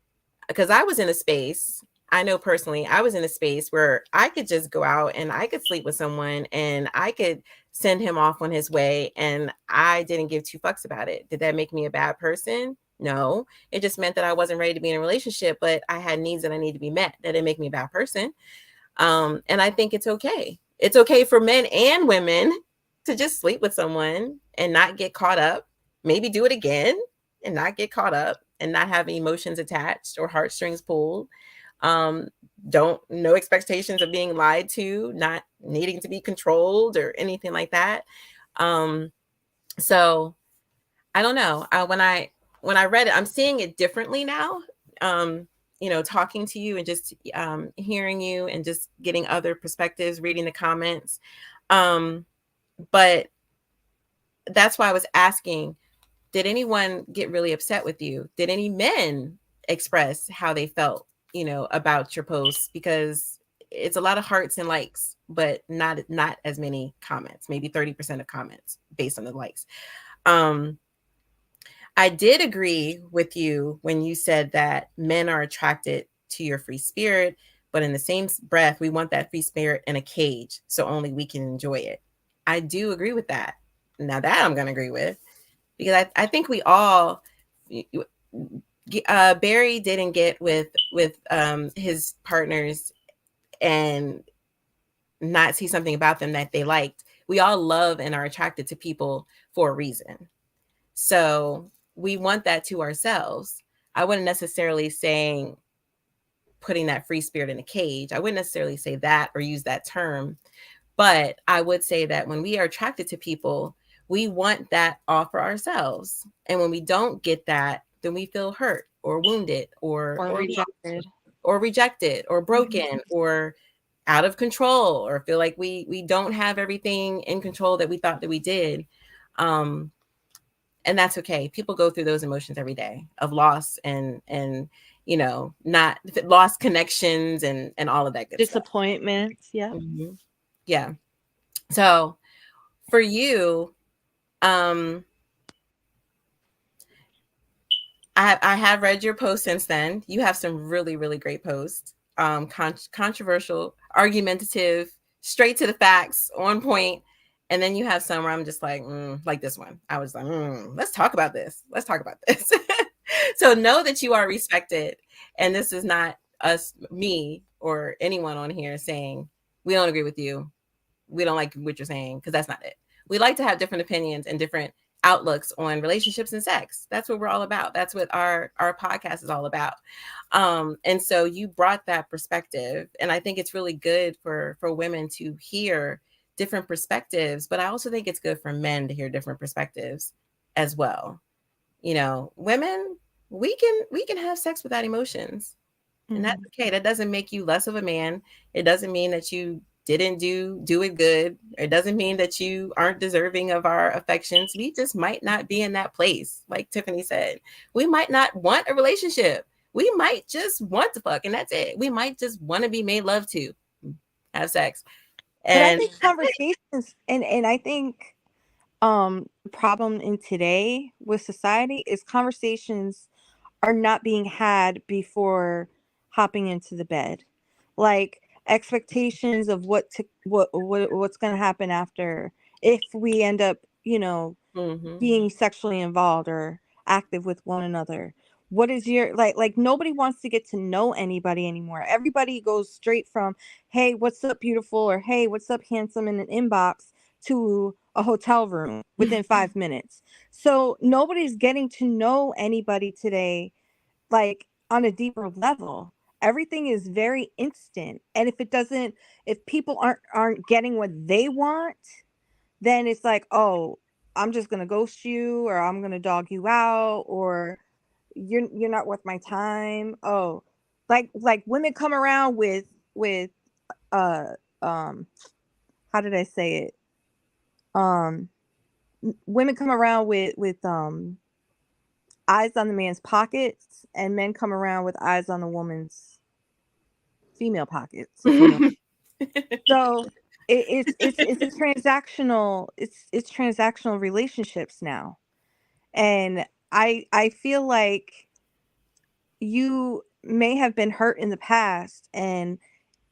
[SPEAKER 1] Because I was in a space, I know personally, I was in a space where I could just go out and I could sleep with someone and I could send him off on his way, and I didn't give two fucks about it. Did that make me a bad person? No. It just meant that I wasn't ready to be in a relationship, but I had needs that I need to be met. That didn't make me a bad person. And I think it's okay. It's okay for men and women to just sleep with someone and not get caught up, maybe do it again and not get caught up and not have emotions attached or heartstrings pulled. No expectations of being lied to, not needing to be controlled or anything like that. So I don't know. When I read it, I'm seeing it differently now. Talking to you and just hearing you and just getting other perspectives, reading the comments. But that's why I was asking, did anyone get really upset with you? Did any men express how they felt, about your posts? Because it's a lot of hearts and likes, but not as many comments, maybe 30% of comments based on the likes. I did agree with you when you said that men are attracted to your free spirit, but in the same breath, we want that free spirit in a cage so only we can enjoy it. I do agree with that. Now that I'm going to agree with, because I think we all, Barry didn't get with his partners and not see something about them that they liked. We all love and are attracted to people for a reason. So we want that to ourselves. I wouldn't necessarily saying putting that free spirit in a cage. I wouldn't necessarily say that or use that term, but I would say that when we are attracted to people, we want that all for ourselves. And when we don't get that, then we feel hurt or wounded or rejected or broken or out of control, or feel like we don't have everything in control that we thought that we did. And that's okay. People go through those emotions every day of loss and not lost connections and all of that good
[SPEAKER 5] disappointments.
[SPEAKER 1] Stuff. Yeah. Mm-hmm. Yeah. So for you, I have read your post since then. You have some really, really great posts. Controversial, argumentative, straight to the facts, on point. And then you have some where I'm just like this one. I was like, let's talk about this. Let's talk about this. So know that you are respected. And this is not me or anyone on here saying, we don't agree with you. We don't like what you're saying, because that's not it. We like to have different opinions and different outlooks on relationships and sex. That's what we're all about. That's what our podcast is all about. And so you brought that perspective. And I think it's really good for women to hear different perspectives, but I also think it's good for men to hear different perspectives as well. Women, we can have sex without emotions, and that's okay. That doesn't make you less of a man. It doesn't mean that you didn't do it good. It doesn't mean that you aren't deserving of our affections. We just might not be in that place. Like Tiffany said, we might not want a relationship. We might just want to fuck, and that's it. We might just want to be made love to, have sex.
[SPEAKER 5] But I think conversations, and I think the problem in today with society is conversations are not being had before hopping into the bed. Like expectations of what's going to happen after, if we end up, being sexually involved or active with one another. What is your like nobody wants to get to know anybody anymore. Everybody goes straight from, hey, what's up, beautiful, or hey, what's up, handsome, in an inbox to a hotel room within 5 minutes. So nobody's getting to know anybody today, like on a deeper level. Everything is very instant. And if people aren't getting what they want, then it's like, oh, I'm just going to ghost you, or I'm going to dog you out, or you're not worth my time. Oh, like women come around with how did I say it? Women come around with eyes on the man's pockets, and men come around with eyes on the woman's female pockets. So It's a transactional it's transactional relationships now. And I feel like you may have been hurt in the past, and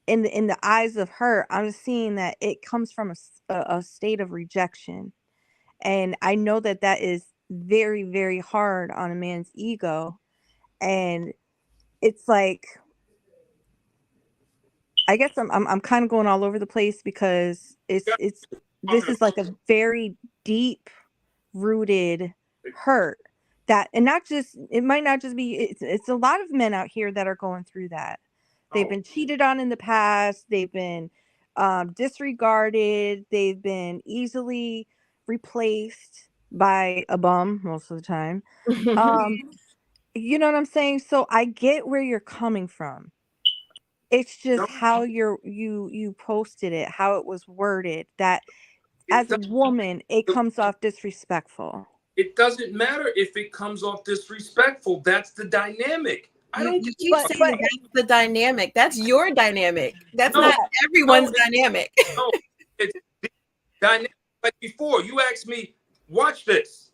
[SPEAKER 5] in the eyes of her, I'm seeing that it comes from a state of rejection. And I know that that is very, very hard on a man's ego. And it's like, I guess I'm kind of going all over the place because this is like a very deep rooted hurt that, and not just, it might not just be, it's a lot of men out here that are going through that. They've been cheated on in the past. They've been disregarded. They've been easily replaced by a bum most of the time. You know what I'm saying? So I get where you're coming from. It's just how you posted it, how it was worded, that as a woman, it comes off disrespectful.
[SPEAKER 4] It doesn't matter if it comes off disrespectful. That's the dynamic. I don't.
[SPEAKER 1] You keep saying that's the dynamic. That's your dynamic. That's not everyone's dynamic.
[SPEAKER 4] No, it's dynamic. Like before, you asked me, watch this.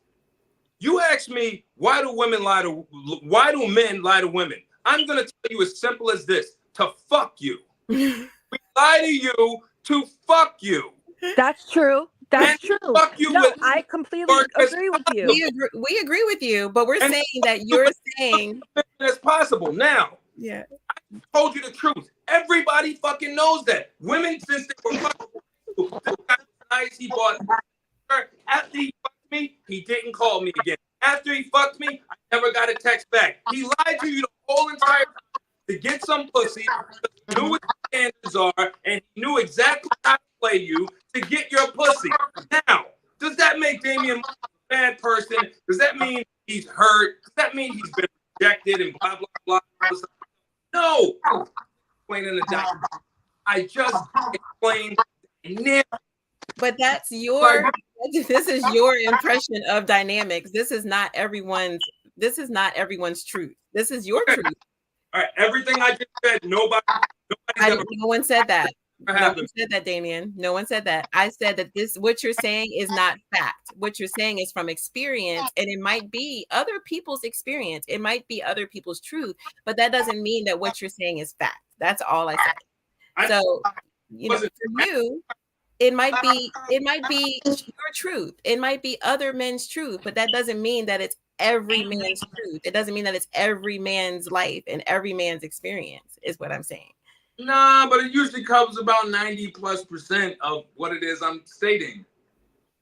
[SPEAKER 4] You asked me, why do men lie to women? I'm gonna tell you as simple as this: to fuck you. We lie to you to fuck you.
[SPEAKER 5] That's true. That's true.
[SPEAKER 4] Fuck you.
[SPEAKER 5] No, I completely agree with you.
[SPEAKER 1] We agree with you, but we're saying that you're saying
[SPEAKER 4] as possible. Now,
[SPEAKER 1] yeah,
[SPEAKER 4] I told you the truth. Everybody fucking knows that. Women, since they were fucking nice, he bought her. After he fucked me, he didn't call me again. After he fucked me, I never got a text back. He lied to you the whole entire time to get some pussy. He knew what the standards are, and he knew exactly how to play you to get your pussy. Now, does that make Damian a bad person? Does that mean he's hurt? Does that mean he's been rejected and blah, blah, blah? No. Explaining the document. I just explained dynamic.
[SPEAKER 1] But that's your, this is your impression of dynamics. This is not everyone's truth. This is your truth.
[SPEAKER 4] All right, everything I just said, no
[SPEAKER 1] one said that. No one said that, Damien. No one said that. I said that what you're saying is not fact. What you're saying is from experience, and it might be other people's experience. It might be other people's truth, but that doesn't mean that what you're saying is fact. That's all I said. So, for you, it might be your truth. It might be other men's truth, but that doesn't mean that it's every man's truth. It doesn't mean that it's every man's life and every man's experience, is what I'm saying.
[SPEAKER 4] Nah, but it usually covers about 90+% of what it is I'm stating.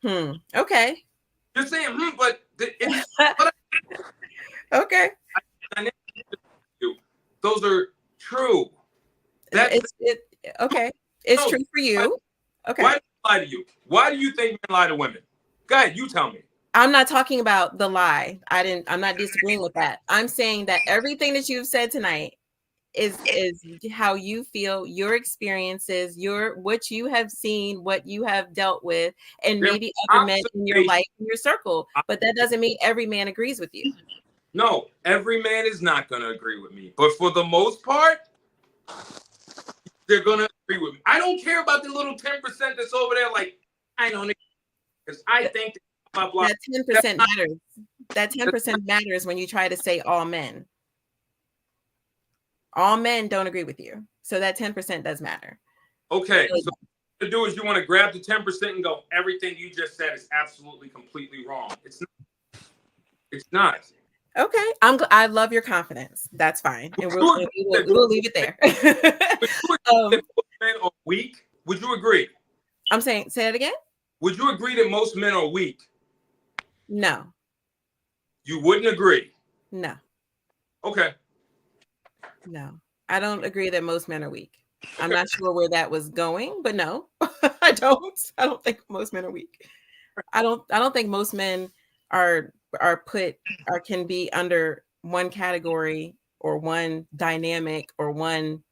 [SPEAKER 1] Okay.
[SPEAKER 4] You're saying, but it's
[SPEAKER 1] okay.
[SPEAKER 4] Those are true.
[SPEAKER 1] Okay. It's true for you. Okay.
[SPEAKER 4] Why do I lie to you? Why do you think men lie to women? Go ahead, you tell me.
[SPEAKER 1] I'm not talking about the lie. I'm not disagreeing with that. I'm saying that everything that you've said tonight is how you feel, your experiences, what you have seen, what you have dealt with, and maybe other men in your life, in your circle. But that doesn't mean every man agrees with you.
[SPEAKER 4] No, every man is not going to agree with me. But for the most part, they're going to agree with me. I don't care about the little 10% that's over there. Like, I don't, because I think blah, blah.
[SPEAKER 1] That 10% matters. That 10% matters when you try to say all men. All men don't agree with you. So that 10% does matter.
[SPEAKER 4] Okay. So what to do is you want to grab the 10% and go, everything you just said is absolutely, completely wrong. It's not. It's not.
[SPEAKER 1] Okay. I love your confidence. That's fine. And we'll leave it there.
[SPEAKER 4] Men are weak. Would you agree?
[SPEAKER 1] I'm saying, say it again.
[SPEAKER 4] Would you agree that most men are weak?
[SPEAKER 1] No.
[SPEAKER 4] You wouldn't agree?
[SPEAKER 1] No.
[SPEAKER 4] Okay.
[SPEAKER 1] No, I don't agree that most men are weak. I'm not sure where that was going, but no, I don't think most men are weak. I don't think most men are can be under one category or one dynamic or one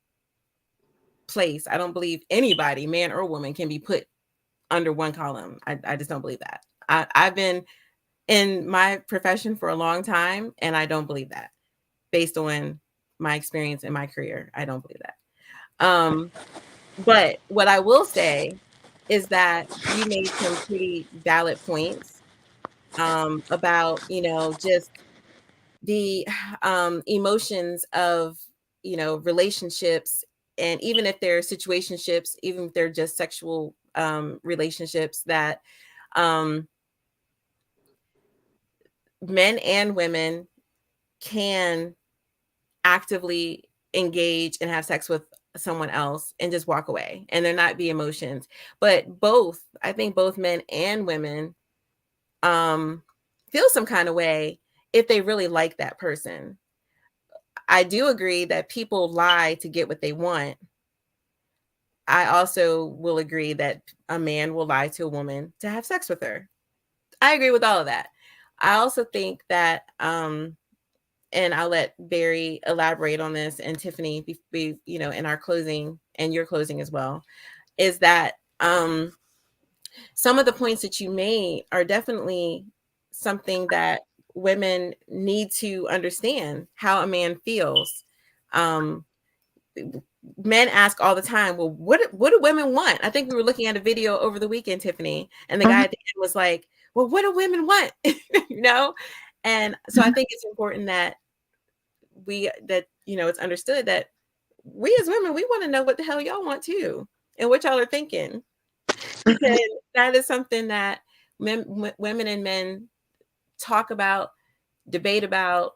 [SPEAKER 1] place. I don't believe anybody, man or woman, can be put under one column. I just don't believe that. I've been in my profession for a long time, and I don't believe that based on my experience in my career. I don't believe that. But what I will say is that you made some pretty valid points about, just the emotions of, relationships. And even if they're situationships, even if they're just sexual relationships, that um, men and women can actively engage and have sex with someone else and just walk away and there not be emotions. But I think both men and women feel some kind of way if they really like that person. I do agree that people lie to get what they want. I also will agree that a man will lie to a woman to have sex with her. I agree with all of that. I also think that and I'll let Barry elaborate on this, and Tiffany, in our closing and your closing as well, is that some of the points that you made are definitely something that women need to understand how a man feels. Men ask all the time, well, what do women want? I think we were looking at a video over the weekend, Tiffany, and the guy at the end was like, well, what do women want? And so I think it's important that it's understood that we as women, we want to know what the hell y'all want too, and what y'all are thinking, because that is something that women and men talk about, debate about,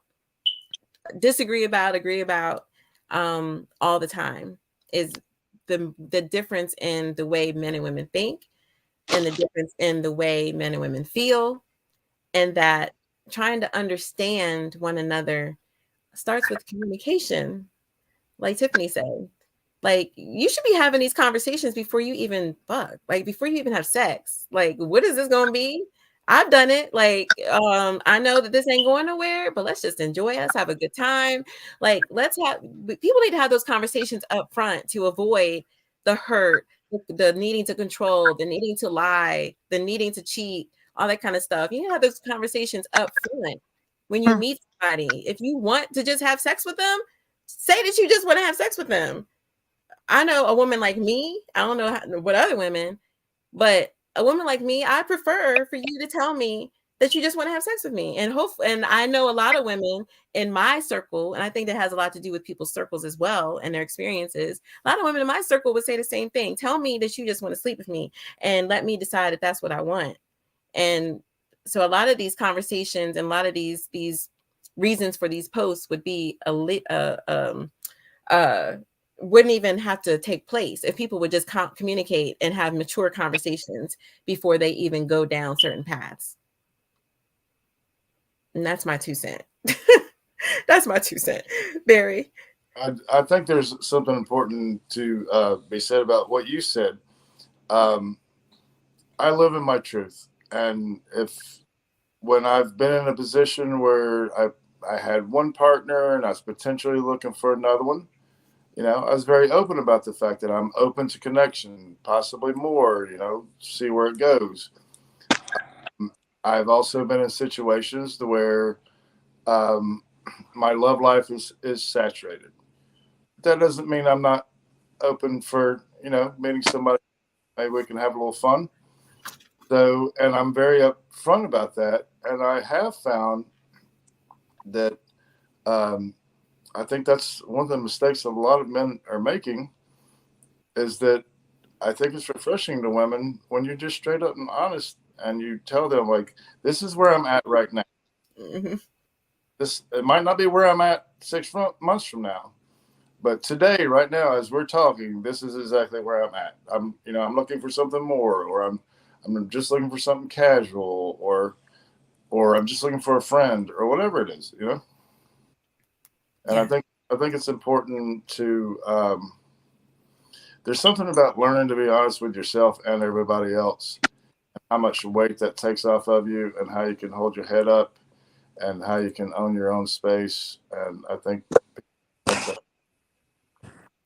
[SPEAKER 1] disagree about, agree about all the time, is the difference in the way men and women think, and the difference in the way men and women feel, and that trying to understand one another starts with communication, like Tiffany said. Like, you should be having these conversations before you even fuck, like before you even have sex. Like, what is this gonna be? I've done it. Like, I know that this ain't going nowhere, but let's just enjoy us, have a good time. Like, people need to have those conversations up front to avoid the hurt, the needing to control, the needing to lie, the needing to cheat, all that kind of stuff. You need to have those conversations up front when you meet somebody. If you want to just have sex with them, say that you just want to have sex with them. I know a woman like me, I don't know what other women, but a woman like me, I prefer for you to tell me that you just want to have sex with me. And I know a lot of women in my circle, and I think that has a lot to do with people's circles as well and their experiences. A lot of women in my circle would say the same thing. Tell me that you just want to sleep with me and let me decide if that's what I want. And so a lot of these conversations and a lot of these reasons for these posts would be wouldn't even have to take place if people would just communicate and have mature conversations before they even go down certain paths. And that's my 2 cents. That's my 2 cents. Barry.
[SPEAKER 6] I think there's something important to be said about what you said. I live in my truth. And when I've been in a position where I had one partner and I was potentially looking for another one, I was very open about the fact that I'm open to connection, possibly more, see where it goes. I've also been in situations where my love life is saturated. That doesn't mean I'm not open for, meeting somebody. Maybe we can have a little fun. So, and I'm very upfront about that. And I have found that I think that's one of the mistakes that a lot of men are making, is that I think it's refreshing to women when you're just straight up and honest and you tell them, like, this is where I'm at right now.
[SPEAKER 1] Mm-hmm.
[SPEAKER 6] It might not be where I'm at 6 months from now, but today, right now, as we're talking, this is exactly where I'm at. I'm looking for something more, or I'm just looking for something casual, or I'm just looking for a friend, or whatever it is, And
[SPEAKER 1] Yeah.
[SPEAKER 6] I think it's important to. There's something about learning to be honest with yourself and everybody else, how much weight that takes off of you, and how you can hold your head up, and how you can own your own space. And I think.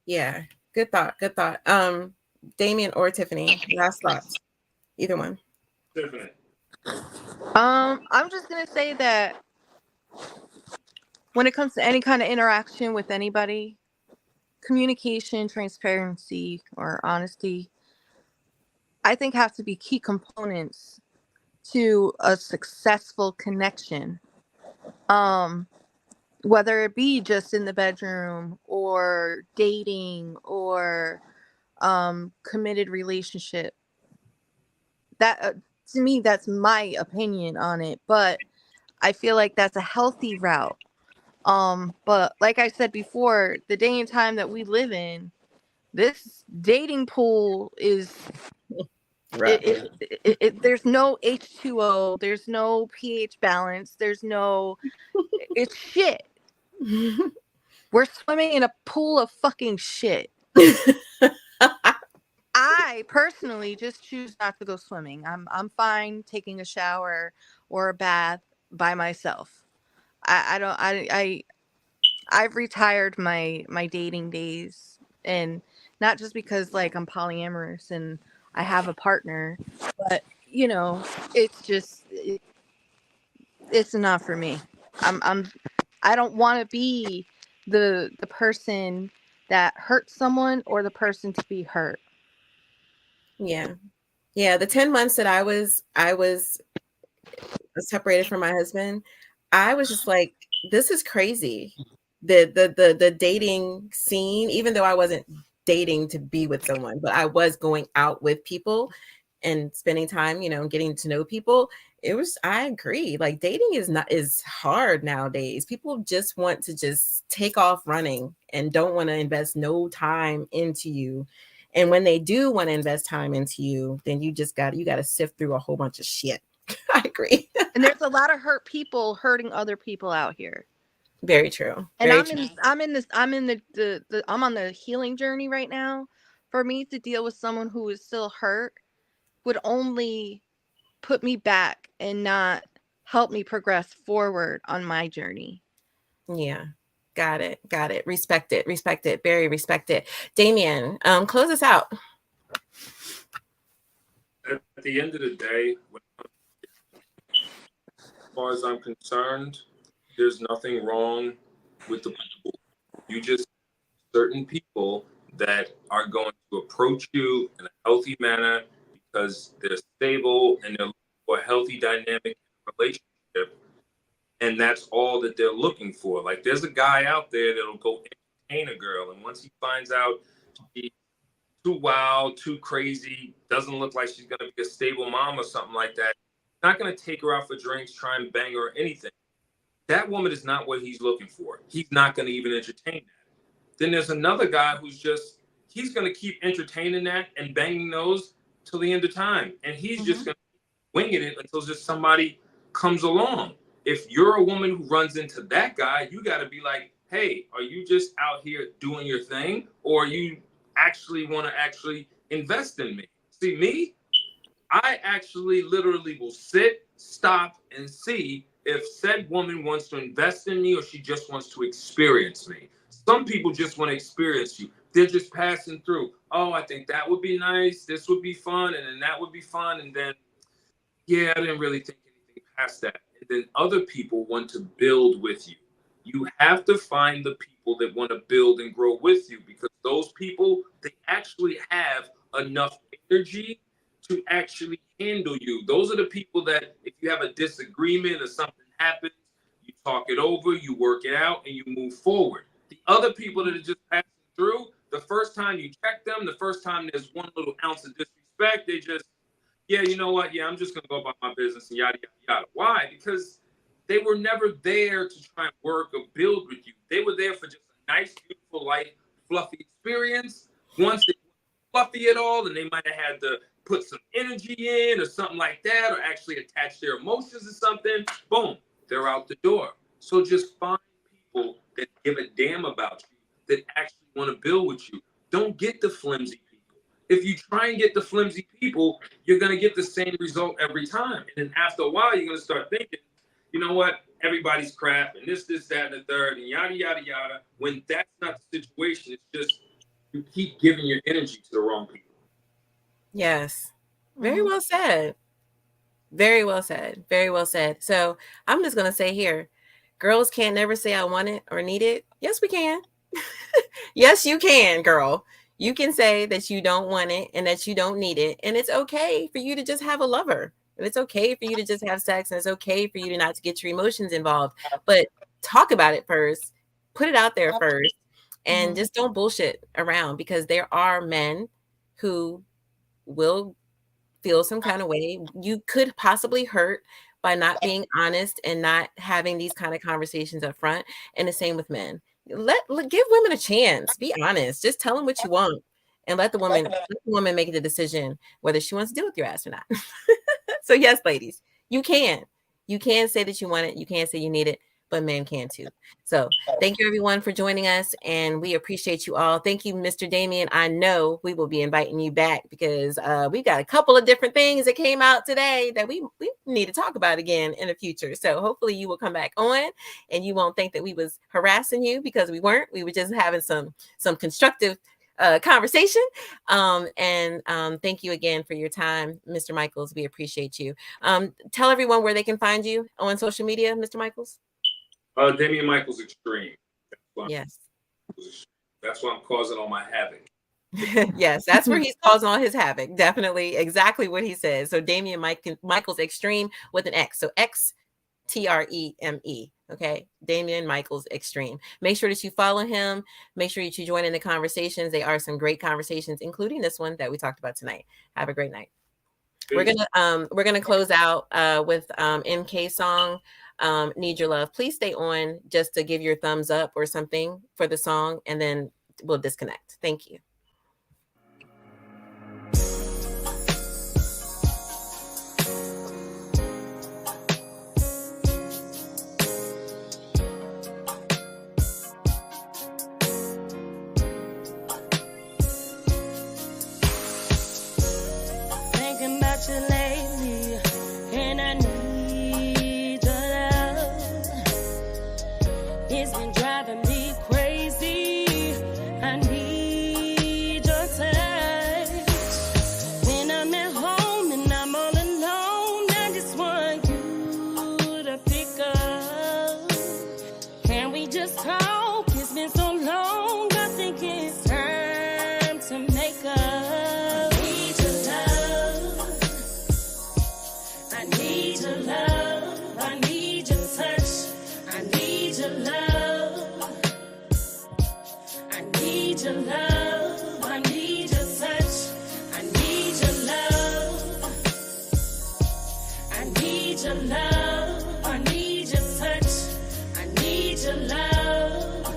[SPEAKER 1] Yeah. Good thought. Good thought. Damien or Tiffany, last thoughts. Either one.
[SPEAKER 4] Tiffany.
[SPEAKER 5] I'm just gonna say that when it comes to any kind of interaction with anybody, communication, transparency, or honesty I think have to be key components to a successful connection. Whether it be just in the bedroom or dating or committed relationship. That to me, that's my opinion on it, but I feel like that's a healthy route. But like I said before, the day and time that we live in, this dating pool is
[SPEAKER 1] Rough.
[SPEAKER 5] there's no H2O, there's no pH balance, there's no, it's shit. We're swimming in a pool of fucking shit. I personally just choose not to go swimming. I'm fine taking a shower or a bath by myself. I've retired my dating days, and not just because like I'm polyamorous and I have a partner, but you know, it's just it's not for me. I don't want to be the person that hurts someone or the person to be hurt.
[SPEAKER 1] Yeah. Yeah. The 10 months that I was separated from my husband, I was just like, this is crazy. The dating scene, even though I wasn't dating to be with someone, but I was going out with people and spending time, you know, getting to know people. I agree. Like dating is hard nowadays. People just want to just take off running and don't want to invest no time into you. And when they do want to invest time into you, then you got to sift through a whole bunch of shit. I agree.
[SPEAKER 5] And there's a lot of hurt people hurting other people out here.
[SPEAKER 1] Very true.
[SPEAKER 5] And
[SPEAKER 1] Very
[SPEAKER 5] I'm on the healing journey right now. For me to deal with someone who is still hurt would only put me back and not help me progress forward on my journey.
[SPEAKER 1] Yeah. Got it. Respect it. Very respect it. Damien, close us out.
[SPEAKER 4] At the end of the day, as far as I'm concerned, there's nothing wrong with the people. You just certain people that are going to approach you in a healthy manner because they're stable and they're looking for a healthy dynamic relationship. And that's all that they're looking for. Like there's a guy out there that'll go entertain a girl, and once he finds out she's too wild, too crazy, doesn't look like she's gonna be a stable mom or something like that, he's not gonna take her out for drinks, try and bang her or anything. That woman is not what he's looking for. He's not gonna even entertain that. Then there's another guy he's gonna keep entertaining that and banging those till the end of time. And he's just gonna keep winging it until just somebody comes along. If you're a woman who runs into that guy, you got to be like, hey, are you just out here doing your thing? Or you actually want to actually invest in me? See, me, I actually literally will sit, stop, and see if said woman wants to invest in me or she just wants to experience me. Some people just want to experience you. They're just passing through. Oh, I think that would be nice. This would be fun. And then that would be fun. And then, yeah, I didn't really think anything past that. Then other people want to build with you. You have to find the people that want to build and grow with you, because those people, they actually have enough energy to actually handle you. Those are the people that if you have a disagreement or something happens, you talk it over, you work it out, and you move forward. The other people that are just passing through, the first time you check them, the first time there's one little ounce of disrespect, they just, yeah, you know what? Yeah, I'm just going to go about my business and yada, yada, yada. Why? Because they were never there to try and work or build with you. They were there for just a nice, beautiful, light, fluffy experience. Once they were fluffy at all, and they might have had to put some energy in or something like that, or actually attach their emotions to something, boom, they're out the door. So just find people that give a damn about you, that actually want to build with you. Don't get the flimsy people. If you try and get the flimsy people, you're going to get the same result every time. And then after a while, you're going to start thinking, you know what? Everybody's crap and this, that, and the third, and yada, yada, yada. When that's not the situation, it's just you keep giving your energy to the wrong people.
[SPEAKER 1] Yes. Very well said. Very well said. Very well said. So I'm just going to say here, girls can't never say I want it or need it. Yes, we can. Yes, you can, girl. You can say that you don't want it and that you don't need it. And it's okay for you to just have a lover. And it's okay for you to just have sex. And it's okay for you to not to get your emotions involved. But talk about it first. Put it out there first. And just don't bullshit around, because there are men who will feel some kind of way. You could possibly hurt by not being honest and not having these kind of conversations up front. And the same with men. Give women a chance. Be honest. Just tell them what you want, and let the woman make the decision whether she wants to deal with your ass or not. So yes, ladies, you can say that you want it. You can say you need it, but men can too. So thank you everyone for joining us, and we appreciate you all. Thank you, Mr. Damien. I know we will be inviting you back, because we got a couple of different things that came out today that we need to talk about again in the future. So hopefully you will come back on, and you won't think that we was harassing you, because we weren't. We were just having some constructive conversation. Thank you again for your time, Mr. Michaels. We appreciate you. Tell everyone where they can find you on social media, Mr. Michaels.
[SPEAKER 4] Damian Michaels Extreme.
[SPEAKER 1] Yes.
[SPEAKER 4] That's why I'm causing all my havoc.
[SPEAKER 1] Yes, that's where he's causing all his havoc. Definitely, exactly what he says. So Damian Michaels Extreme with an X. So XTREME. Okay, Damian Michaels Extreme. Make sure that you follow him. Make sure that you join in the conversations. They are some great conversations, including this one that we talked about tonight. Have a great night. We're gonna close out with MK song. Need Your Love. Please stay on just to give your thumbs up or something for the song, and then we'll disconnect. Thank you.
[SPEAKER 3] Thinking about you lately, and I need your love. It's been driving me crazy. I need your touch. When I'm at home and I'm all alone, I just want you to pick up. Can we just talk? It's been so long. I think it's time to make up. I need your love. I need your touch. I need your love. I need your love. I need your touch. I need your love. I need your love. I need your touch. I need your love.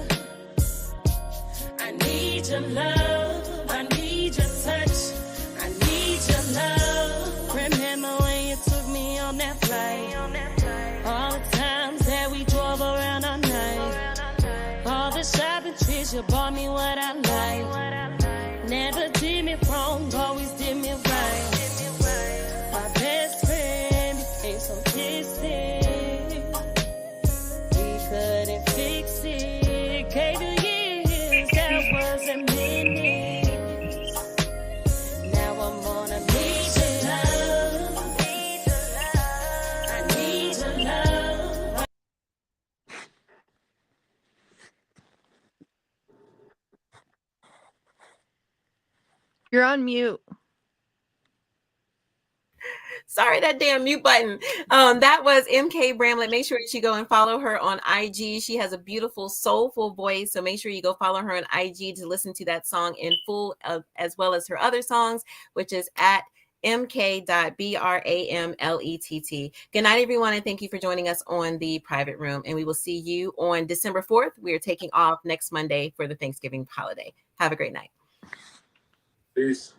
[SPEAKER 3] I need your love. I need your touch. I need your love. Remember when you took me on that flight? All the times that we drove around all night. All the shopping trips, you bought me what I like. Never did me wrong, always did me right. My best friend became so distant. We couldn't fix it. Gave you years, that wasn't minutes. Now I'm on a need your love. I need your love.
[SPEAKER 5] You're on mute.
[SPEAKER 1] Sorry, that damn mute button. That was MK Bramlett. Make sure that you go and follow her on IG. She has a beautiful, soulful voice. So make sure you go follow her on IG to listen to that song in full, as well as her other songs, which is at mk.bramlett. Good night, everyone, and thank you for joining us on the private room. And we will see you on December 4th. We are taking off next Monday for the Thanksgiving holiday. Have a great night.
[SPEAKER 4] Peace.